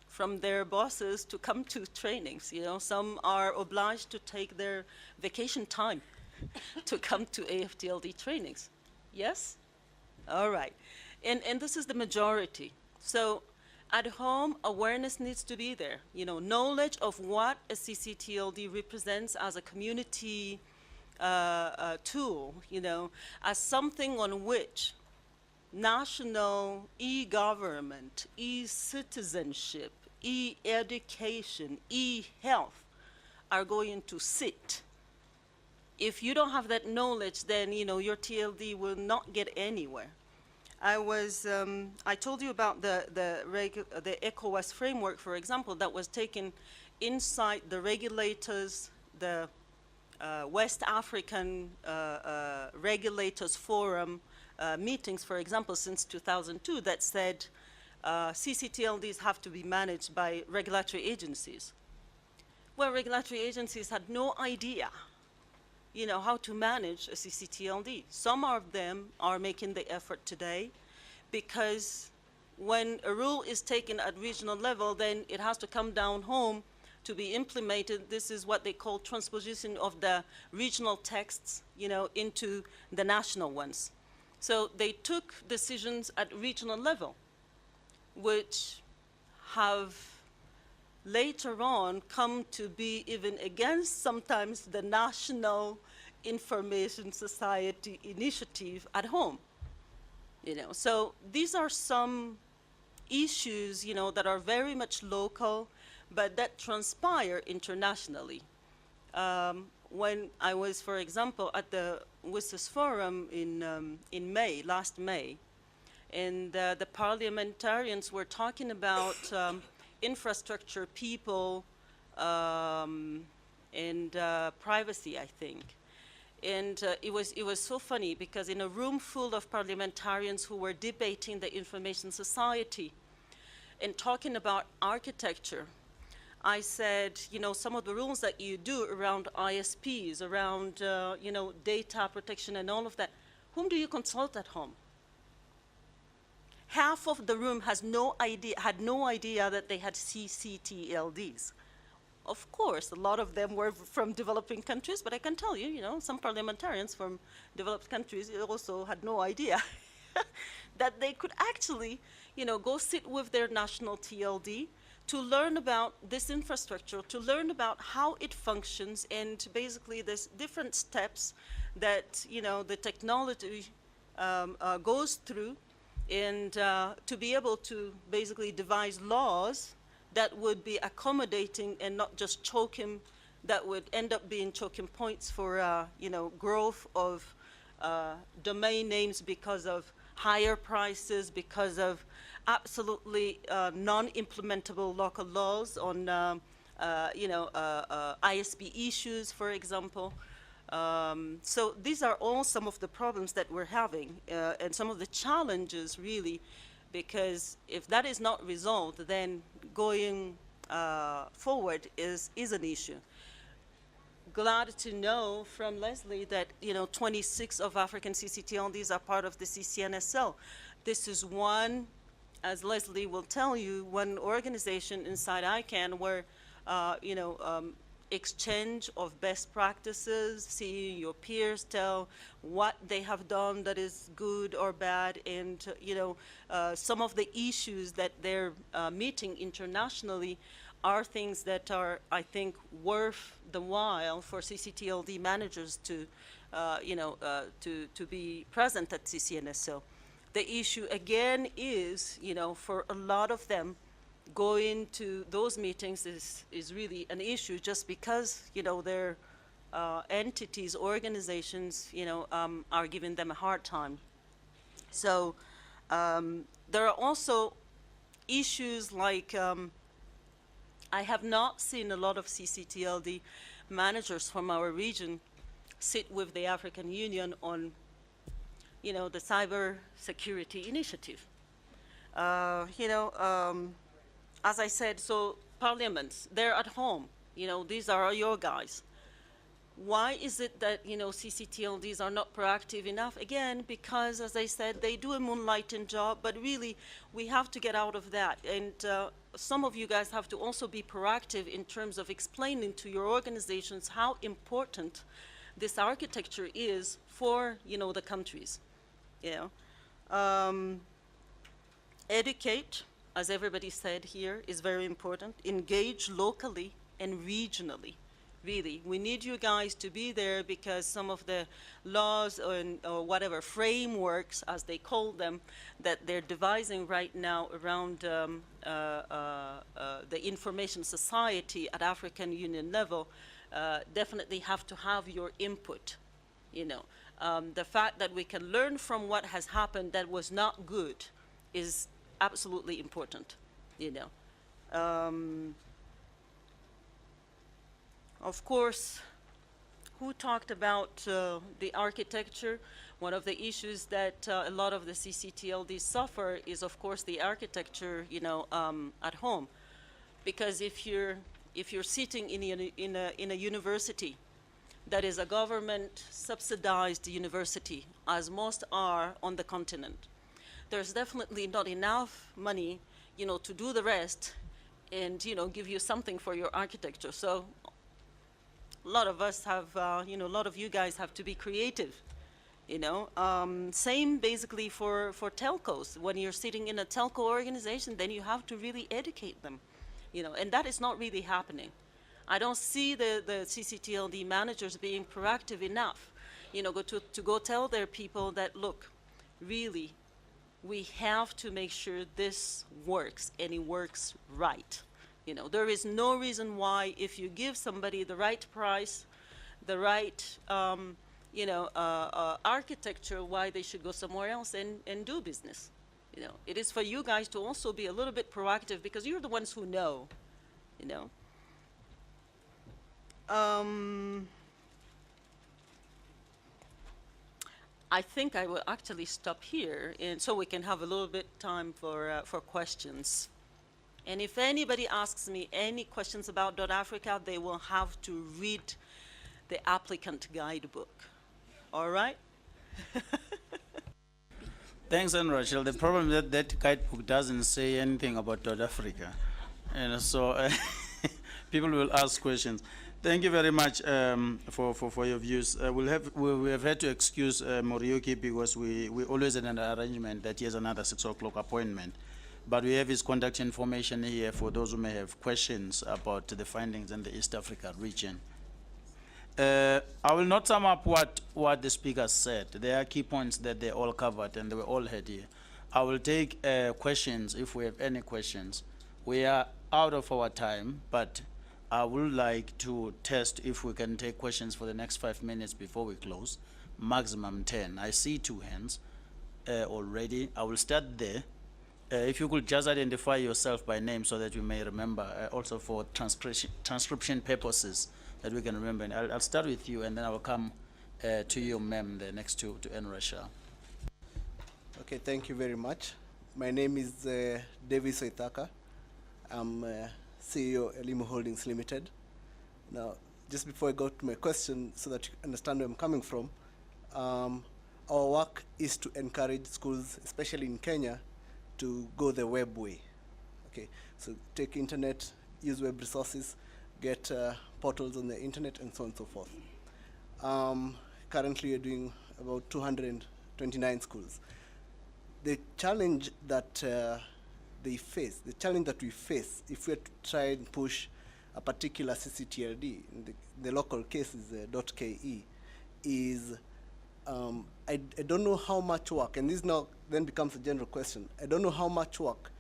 from their bosses to come to trainings. Some are obliged to take their vacation time to come to AFTLD trainings. Yes? All right. And this is the majority. So at home, awareness needs to be there. Knowledge of what a ccTLD represents as a community tool, as something on which national e-government, e-citizenship, e-education, e-health are going to sit. If you don't have that knowledge, then, your TLD will not get anywhere. I told you about the ECOWAS framework, for example, that was taken inside the regulators, the West African Regulators Forum meetings, for example, since 2002, that said ccTLDs have to be managed by regulatory agencies. Well, regulatory agencies had no idea you know, how to manage a ccTLD. Some of them are making the effort today because when a rule is taken at regional level, then it has to come down home to be implemented. This is what they call transposition of the regional texts, you know, into the national ones. So they took decisions at regional level, which have later on come to be even against sometimes the National Information Society initiative at home. You know, so these are some issues, you know, that are very much local, but that transpire internationally. When I was, for example, at the WSIS Forum in May, last May, and the parliamentarians were talking about infrastructure, people, and privacy, I think. And it was so funny because in a room full of parliamentarians who were debating the information society and talking about architecture, I said, you know, some of the rules that you do around ISPs, around, you know, data protection and all of that, whom do you consult at home? Half of the room had no idea that they had ccTLDs. Of course, a lot of them were from developing countries, but I can tell you, you know, some parliamentarians from developed countries also had no idea that they could actually, you know, go sit with their national TLD to learn about this infrastructure, to learn about how it functions, and basically there's different steps that, you know, the technology goes through, and to be able to basically devise laws that would be accommodating and not just choking, that would end up being choking points for, you know, growth of domain names because of higher prices, because of absolutely non-implementable local laws on, you know, ISP issues, for example. So these are all some of the problems that we're having and some of the challenges, really, because if that is not resolved, then going forward is an issue. Glad to know from Leslie that, you know, 26 of African ccTLDs are part of the CCNSL. This is one, as Leslie will tell you, one organization inside ICANN where, you know, exchange of best practices, seeing your peers tell what they have done that is good or bad, and, you know, some of the issues that they're meeting internationally are things that are, I think, worth the while for ccTLD managers to, you know, to be present at CCNSO. The issue, again, is, you know, for a lot of them, going to those meetings is really an issue just because, you know, their entities, organizations, you know, are giving them a hard time. So there are also issues like I have not seen a lot of ccTLD managers from our region sit with the African Union on, you know, the cyber security initiative. You know, as I said, so parliaments, they're at home. You know, these are your guys. Why is it that, you know, ccTLDs are not proactive enough? Again, because, as I said, they do a moonlighting job, but really, we have to get out of that. And some of you guys have to also be proactive in terms of explaining to your organizations how important this architecture is for, you know, the countries. You know, educate, as everybody said here, is very important. Engage locally and regionally. Really, we need you guys to be there because some of the laws or whatever frameworks, as they call them, that they're devising right now around the information society at African Union level definitely have to have your input. You know, the fact that we can learn from what has happened that was not good is absolutely important. You know. Of course, who talked about the architecture? One of the issues that a lot of the ccTLDs suffer is, of course, the architecture, you know, at home, because if you're sitting in a university that is a government subsidized university, as most are on the continent. There's definitely not enough money, to do the rest and, give you something for your architecture. So a lot of us have, a lot of you guys have to be creative, Same basically for telcos. When you're sitting in a telco organization, then you have to really educate them, and that is not really happening. I don't see the ccTLD managers being proactive enough, to go tell their people that, look, really, we have to make sure this works, and it works right. There is no reason why, if you give somebody the right price, the right, architecture, why they should go somewhere else and do business. It is for you guys to also be a little bit proactive, because you're the ones who know, I think I will actually stop here, and so we can have a little bit time for questions. And if anybody asks me any questions about .Africa, they will have to read the applicant guidebook. All right? Thanks, Anne Rachel. The problem is that guidebook doesn't say anything about Africa. And so people will ask questions. Thank you very much for your views. We have had to excuse Moriyuki because we always had an arrangement that he has another 6 o'clock appointment. But we have his contact information here for those who may have questions about the findings in the East Africa region. I will not sum up what the speakers said. There are key points that they all covered and they were all heard here. I will take questions if we have any questions. We are out of our time, but I would like to test if we can take questions for the next 5 minutes before we close, maximum 10. I see 2 hands already. I will start there. If you could just identify yourself by name so that we may remember, also for transcription purposes, that we can remember. And I'll start with you, and then I will come to you, ma'am, the next to Anne Rachel. Okay, thank you very much. My name is Davis Oitaka. I'm CEO Elimu Holdings Limited. Now, just before I go to my question, so that you understand where I'm coming from, our work is to encourage schools, especially in Kenya, to go the web way. Okay, so take internet, use web resources, get portals on the internet, and so on and so forth. Currently, we're doing about 229 schools. The challenge that they face, the challenge that we face, if we try and push a particular ccTLD, in the local case is .ke, is I don't know how much work, and this now then becomes a general question. I don't know how much work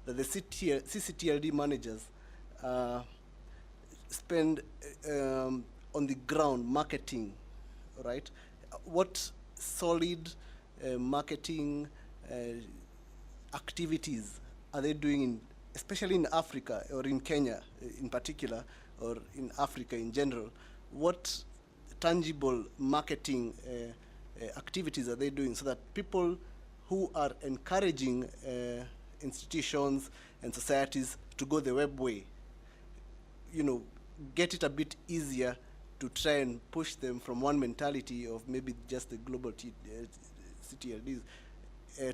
that the ccTLD managers spend on the ground marketing, right? What solid marketing activities are they doing, especially in Africa or in Kenya in particular, or in Africa in general? What tangible marketing activities are they doing so that people who are encouraging institutions and societies to go the web way, get it a bit easier to try and push them from one mentality of maybe just the global ccTLDs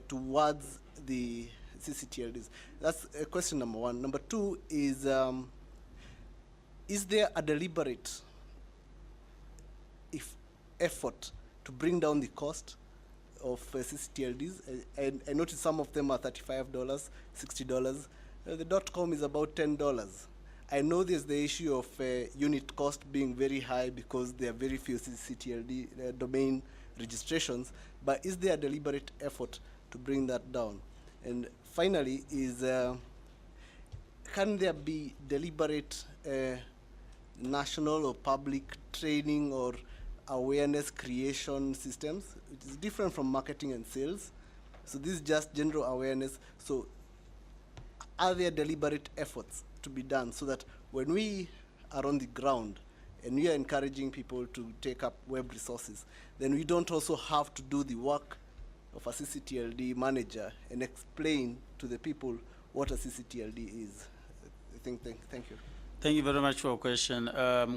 towards the ccTLDs? That's question number one. Number two is there a deliberate effort to bring down the cost of ccTLDs? I noticed some of them are $35, $60. The .com is about $10. I know there's the issue of unit cost being very high because there are very few ccTLD domain registrations, but is there a deliberate effort to bring that down? And finally, can there be deliberate national or public training or awareness creation systems? It is different from marketing and sales. So this is just general awareness. So are there deliberate efforts to be done so that when we are on the ground and we are encouraging people to take up web resources, then we don't also have to do the work of a ccTLD manager and explain to the people what a ccTLD is? Thank you. Thank you very much for your question.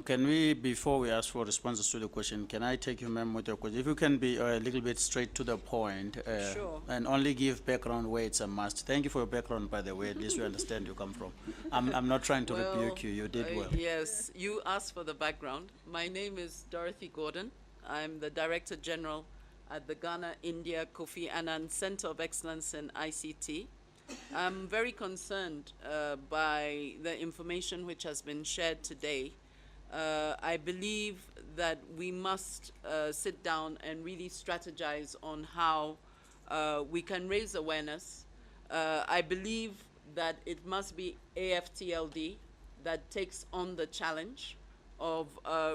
Can we, before we ask for responses to the question, can I take you, ma'am, with your question? If you can be a little bit straight to the point. Sure. And only give background where it's a must. Thank you for your background, by the way. At least we understand you come from. I'm not trying to rebuke you. You did well. Yes, you asked for the background. My name is Dorothy Gordon. I'm the Director General at the Ghana India Kofi Annan Center of Excellence in ICT. I'm very concerned by the information which has been shared today. I believe that we must sit down and really strategize on how we can raise awareness. I believe that it must be AFTLD that takes on the challenge of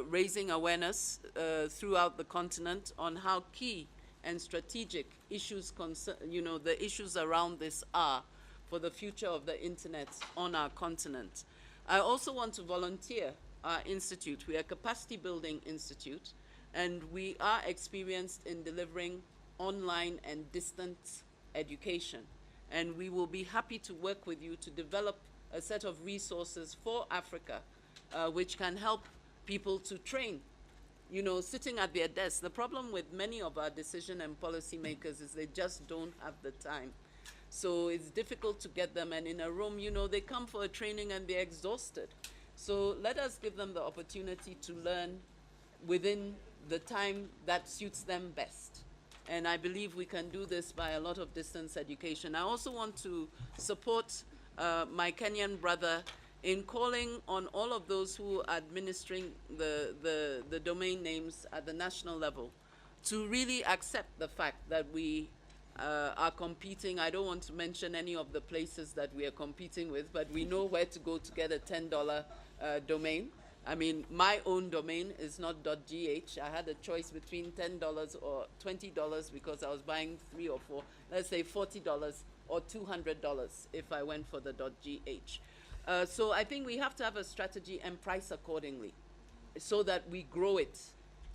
raising awareness throughout the continent on how key and strategic issues, the issues around this are for the future of the internet on our continent. I also want to volunteer our institute. We are a capacity building institute, and we are experienced in delivering online and distance education. And we will be happy to work with you to develop a set of resources for Africa, which can help people to train, sitting at their desks. The problem with many of our decision and policy makers is they just don't have the time. So it's difficult to get them, and in a room, they come for a training and they're exhausted. So let us give them the opportunity to learn within the time that suits them best. And I believe we can do this by a lot of distance education. I also want to support my Kenyan brother in calling on all of those who are administering the domain names at the national level to really accept the fact that we are competing. I don't want to mention any of the places that we are competing with, but we know where to go to get a $10 domain. I mean, my own domain is not .gh. I had a choice between $10 or $20 because I was buying 3 or 4, let's say $40 or $200 if I went for the .gh. So I think we have to have a strategy and price accordingly so that we grow it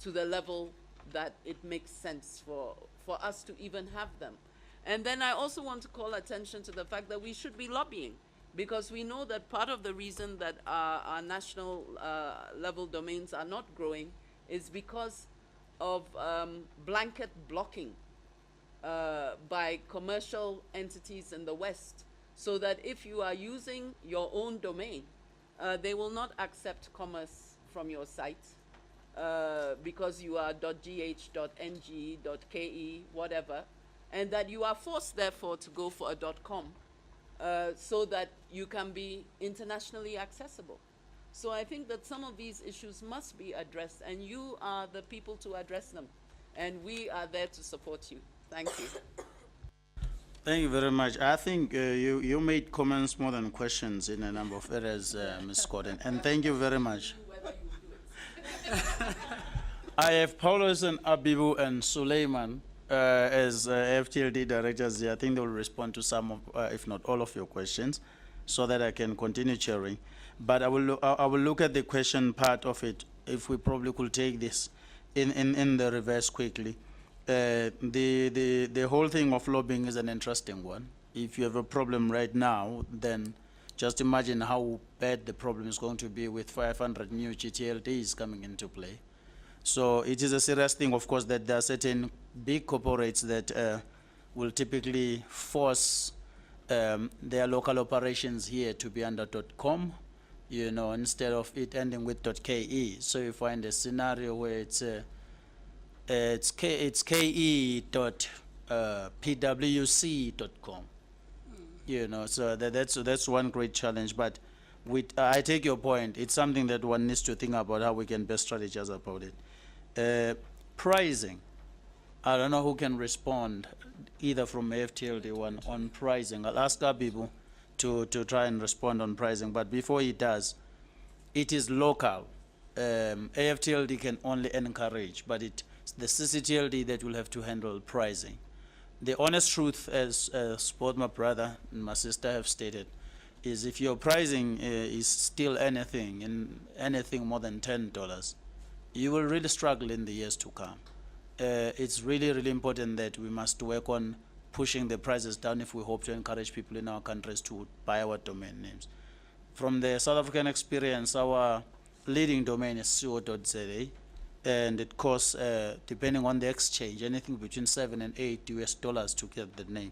to the level that it makes sense for us to even have them. And then I also want to call attention to the fact that we should be lobbying, because we know that part of the reason that our national level domains are not growing is because of blanket blocking by commercial entities in the West, so that if you are using your own domain, they will not accept commerce from your site because you are .gh, .ng, .ke, whatever, and that you are forced, therefore, to go for a .com so that you can be internationally accessible. So I think that some of these issues must be addressed, and you are the people to address them, and we are there to support you. Thank you. Thank you very much. I think you made comments more than questions in a number of areas, Ms. Gordon, and thank you very much. I have Paulus and Abibu and Suleiman as FTLD directors here. I think they will respond to some of, if not all of your questions, so that I can continue chairing. But I will look at the question part of it, if we probably could take this in the reverse quickly. The whole thing of lobbying is an interesting one. If you have a problem right now, then just imagine how bad the problem is going to be with 500 new ccTLDs coming into play. So it is a serious thing, of course, that there are certain big corporates that will typically force their local operations here to be under .com, instead of it ending with .ke. So you find a scenario where it's ke.pwc.com. So that's one great challenge. But I take your point. It's something that one needs to think about how we can best strategize about it. Pricing. I don't know who can respond, either from AFTLD one on pricing. I'll ask Abibu to try and respond on pricing. But before he does, it is local. AFTLD can only encourage, but it's the ccTLD that will have to handle pricing. The honest truth, as both my brother and my sister have stated, is if your pricing is still anything more than $10, you will really struggle in the years to come. It's really, really important that we must work on pushing the prices down if we hope to encourage people in our countries to buy our domain names. From the South African experience, our leading domain is co.za, and it costs, depending on the exchange, anything between $7 and $8 to get the name.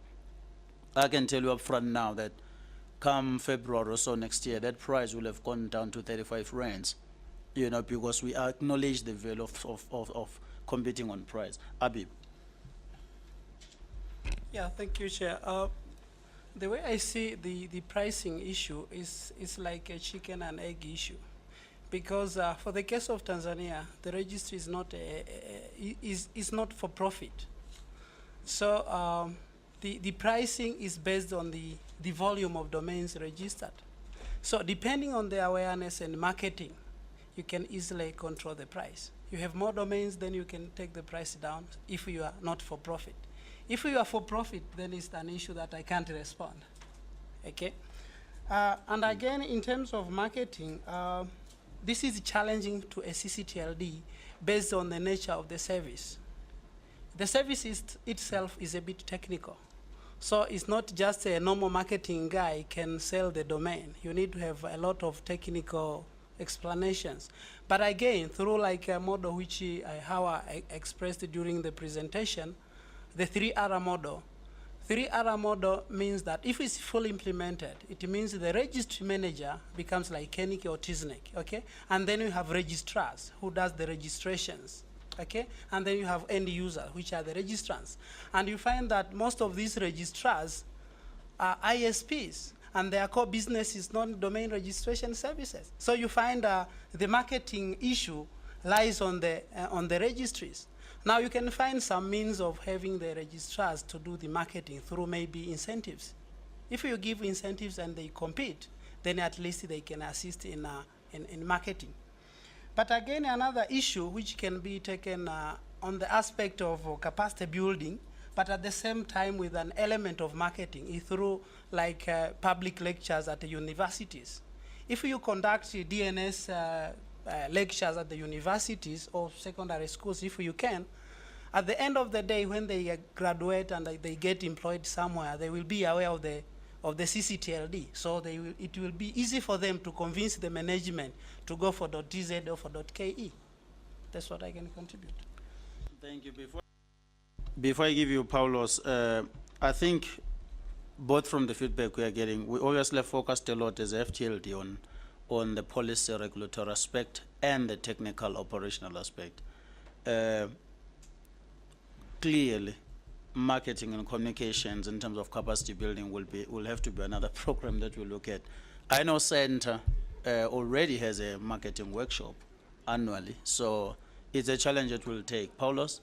I can tell you up front now that come February or so next year, that price will have gone down to 35 rands, you know, because we acknowledge the value of competing on price. Abib. Yeah, thank you, Chair. The way I see the pricing issue is like a chicken and egg issue. Because for the case of Tanzania, the registry is not, is not for profit. So the pricing is based on the volume of domains registered. So depending on the awareness and marketing, you can easily control the price. You have more domains, then you can take the price down if you are not for profit. If you are for profit, then it's an issue that I can't respond, okay? And again, in terms of marketing, this is challenging to a ccTLD based on the nature of the service. The service itself is a bit technical. So it's not just a normal marketing guy can sell the domain. You need to have a lot of technical explanations. But again, through like a model which how I expressed during the presentation, the 3R model. 3R model means that if it's fully implemented, it means the registry manager becomes like Kenike or Tisnek, okay? And then you have registrars who does the registrations, okay? And then you have end users, which are the registrants. And you find that most of these registrars are ISPs, and their core business is non-domain registration services. So you find the marketing issue lies on the registries. Now you can find some means of having the registrars to do the marketing through maybe incentives. If you give incentives and they compete, then at least they can assist in marketing. But again, another issue which can be taken on the aspect of capacity building, but at the same time with an element of marketing is through like public lectures at the universities. If you conduct DNS lectures at the universities or secondary schools, if you can, at the end of the day, when they graduate and they get employed somewhere, they will be aware of the ccTLD. So it will be easy for them to convince the management to go for .tz or for .ke. That's what I can contribute. Thank you. Before I give you Paulos, I think both from the feedback we are getting, we obviously focused a lot as FTLD on the policy regulatory aspect and the technical operational aspect. Clearly, marketing and communications in terms of capacity building will have to be another program that we look at. I know Center already has a marketing workshop annually, so it's a challenge that will take. Paulos?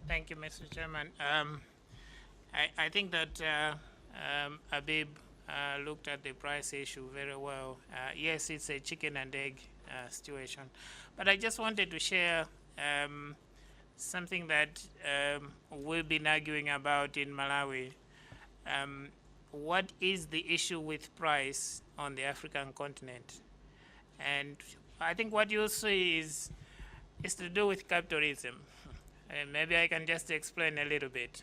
Thank you, Mr. Chairman. I think that Abib looked at the price issue very well. Yes, it's a chicken and egg situation. But I just wanted to share something that we've been arguing about in Malawi. What is the issue with price on the African continent? And I think what you'll see is to do with capitalism. And maybe I can just explain a little bit.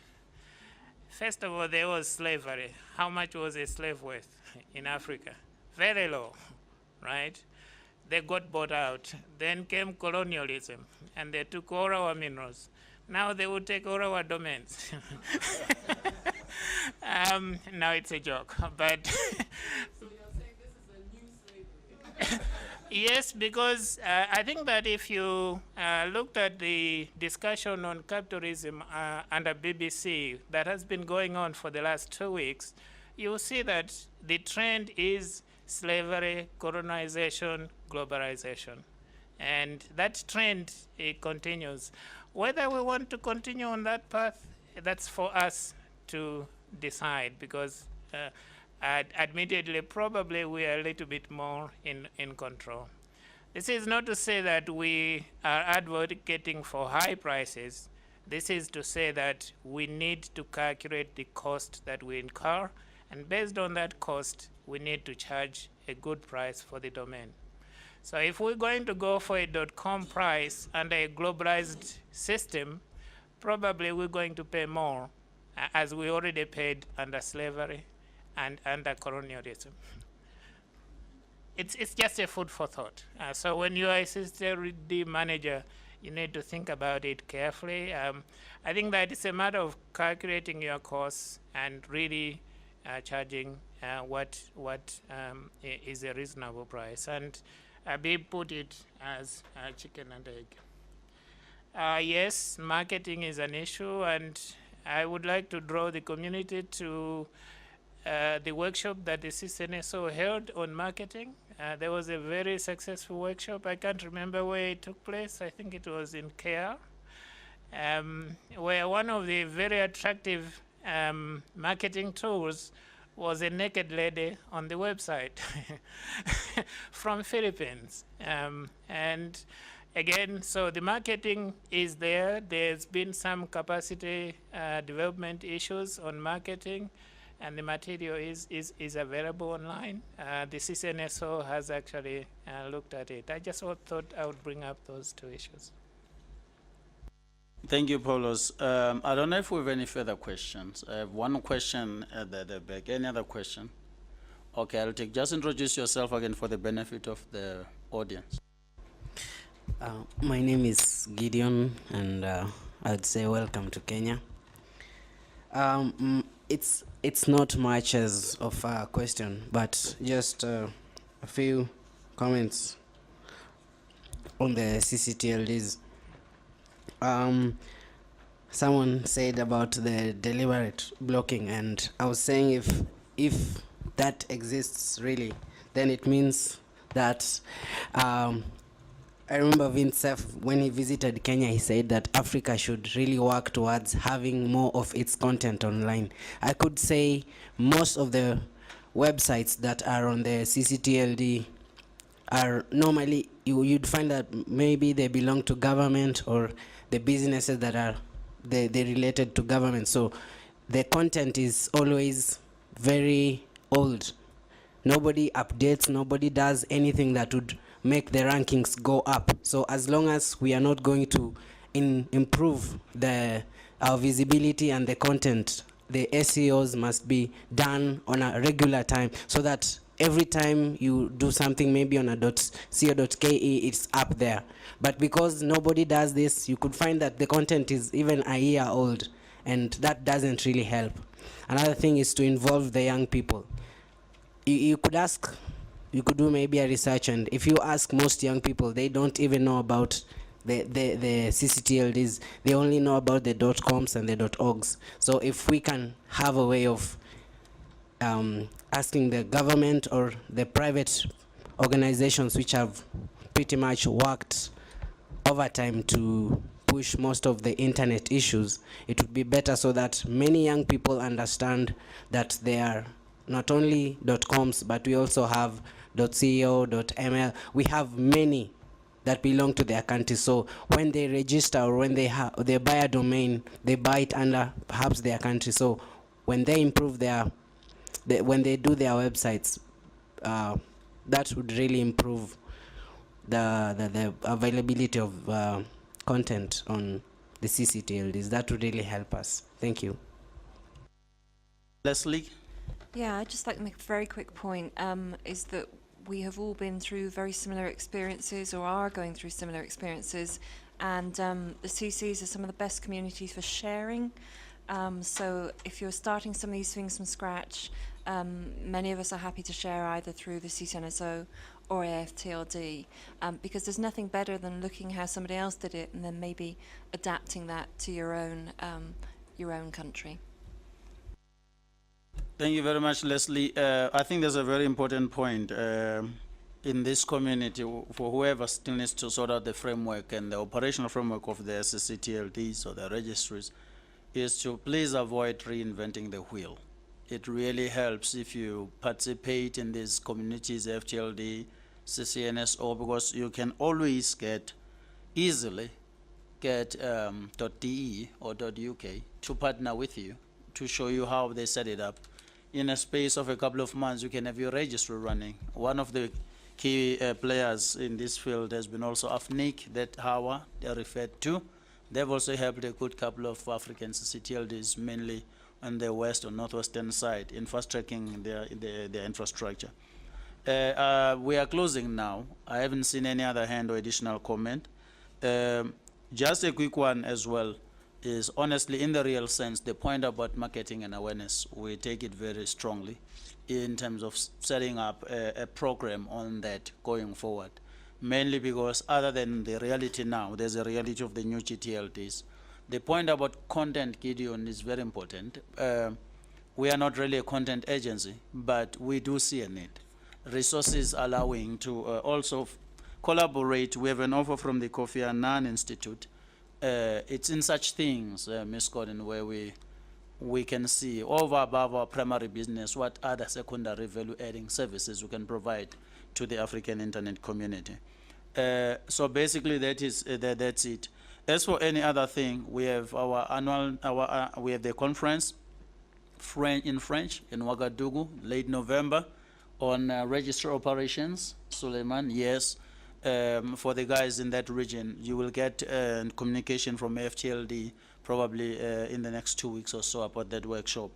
First of all, there was slavery. How much was a slave worth in Africa? Very low, right? They got bought out. Then came colonialism, and they took all our minerals. Now they will take all our domains. Now it's a joke, but So you're saying this is a new slavery? yes, because I think that if you looked at the discussion on capitalism under BBC that has been going on for the last 2 weeks, you will see that the trend is slavery, colonization, globalization. And that trend, it continues. Whether we want to continue on that path, that's for us to decide, because admittedly, probably we are a little bit more in control. This is not to say that we are advocating for high prices. This is to say that we need to calculate the cost that we incur, and based on that cost, we need to charge a good price for the domain. So if we're going to go for a .com price under a globalized system, probably we're going to pay more, as we already paid under slavery, and under colonialism. It's just a food for thought. So when you are a CCTLD manager, you need to think about it carefully. I think that it's a matter of calculating your costs and really charging what is a reasonable price, and be put it as chicken and egg. Yes, marketing is an issue, and I would like to draw the community to the workshop that the CCNSO held on marketing. There was a very successful workshop. I can't remember where it took place. I think it was in KL, where one of the very attractive marketing tools was a naked lady on the website from Philippines. And again, so the marketing is there. There's been some capacity development issues on marketing, and the material is available online. The CCNSO has actually looked at it. I just thought I would bring up those two issues. Thank you, Paulos. I don't know if we have any further questions. I have one question at the back. Any other question? Okay, I'll take. Just introduce yourself again for the benefit of the audience. My name is Gideon, and I'd say welcome to Kenya. It's not much as of a question, but just a few comments on the ccTLDs. Someone said about the deliberate blocking, and I was saying if that exists really, then it means that I remember Vince Cerf, when he visited Kenya, he said that Africa should really work towards having more of its content online. I could say most of the websites that are on the ccTLD are normally, you'd find that maybe they belong to government, or the businesses that are they related to government. So the content is always very old. Nobody updates, nobody does anything that would make the rankings go up. So as long as we are not going to improve our visibility and the content, the SEOs must be done on a regular time, so that every time you do something maybe on a .co.ke, it's up there. But because nobody does this, you could find that the content is even a year old, and that doesn't really help. Another thing is to involve the young people. You could do maybe a research, and if you ask most young people, they don't even know about the ccTLDs. They only know about the .coms and the .orgs. So if we can have a way of asking the government or the private organizations which have pretty much worked overtime to push most of the internet issues, it would be better, so that many young people understand that they are not only .coms, but we also have .co.ml. We have many that belong to their country. So when they register, or when they buy a domain, they buy it under perhaps their country. So when they improve when they do their websites, that would really improve the availability of content on the ccTLDs. That would really help us. Thank you. Leslie? Yeah, I'd just like to make a very quick point, is that we have all been through very similar experiences, or are going through similar experiences, and the CCs are some of the best communities for sharing. So if you're starting some of these things from scratch, many of us are happy to share either through the CCNSO or AFTLD, because there's nothing better than looking how somebody else did it and then maybe adapting that to your own country. Thank you very much, Leslie. I think there's a very important point in this community for whoever still needs to sort out the framework and the operational framework of the ccTLDs or the registries, is to please avoid reinventing the wheel. It really helps if you participate in these communities, FTLD, CCNSO, because you can always easily get .de or .uk to partner with you, to show you how they set it up. In a space of a couple of months, you can have your registry running. One of the key players in this field has been also AFNIC, that Hawa they referred to. They've also helped a good couple of African ccTLDs, mainly on the west or northwestern side in fast-tracking their infrastructure. We are closing now. I haven't seen any other hand or additional comment. Just a quick one as well is, honestly, in the real sense, the point about marketing and awareness, we take it very strongly in terms of setting up a program on that going forward. Mainly because other than the reality now, there's a reality of the new ccTLDs. The point about content, Gideon, is very important. We are not really a content agency, but we do see a need. Resources allowing to also collaborate. We have an offer from the Kofi Annan Institute. It's in such things, Ms. Gordon, where we can see over above our primary business what other secondary value-adding services we can provide to the African internet community. So basically, that's it. As for any other thing, we have our annual, we have the conference in French in Ouagadougou, late November, on registry operations. Suleiman, yes. For the guys in that region, you will get communication from FTLD probably in the next 2 weeks or so about that workshop.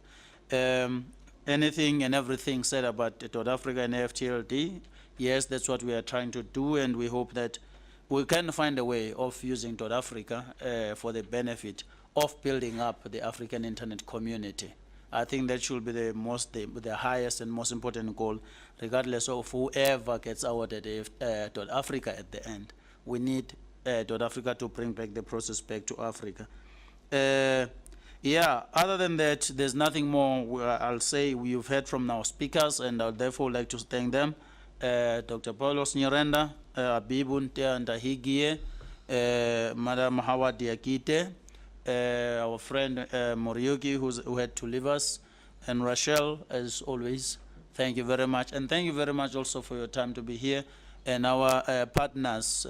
Anything and everything said about South Africa and FTLD, yes, that's what we are trying to do, and we hope that we can find a way of using South Africa for the benefit of building up the African internet community. I think that should be the highest and most important goal, regardless of whoever gets awarded South Africa at the end. We need South Africa to bring back the process back to Africa. Yeah, other than that, there's nothing more I'll say. We've heard from our speakers, and I'd therefore like to thank them. Dr. Paulos Nyirenda, Abibun Ndahigie, Madam Howard Diakite, our friend Moriuki, who had to leave us, and Rachel, as always. Thank you very much. And thank you very much also for your time to be here. And our partners,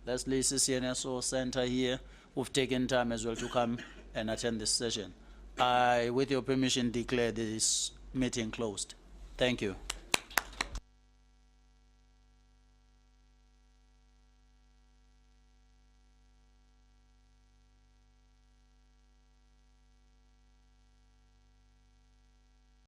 Leslie CCNSO Center here, who've taken time as well to come and attend this session. I, with your permission, declare this meeting closed. Thank you.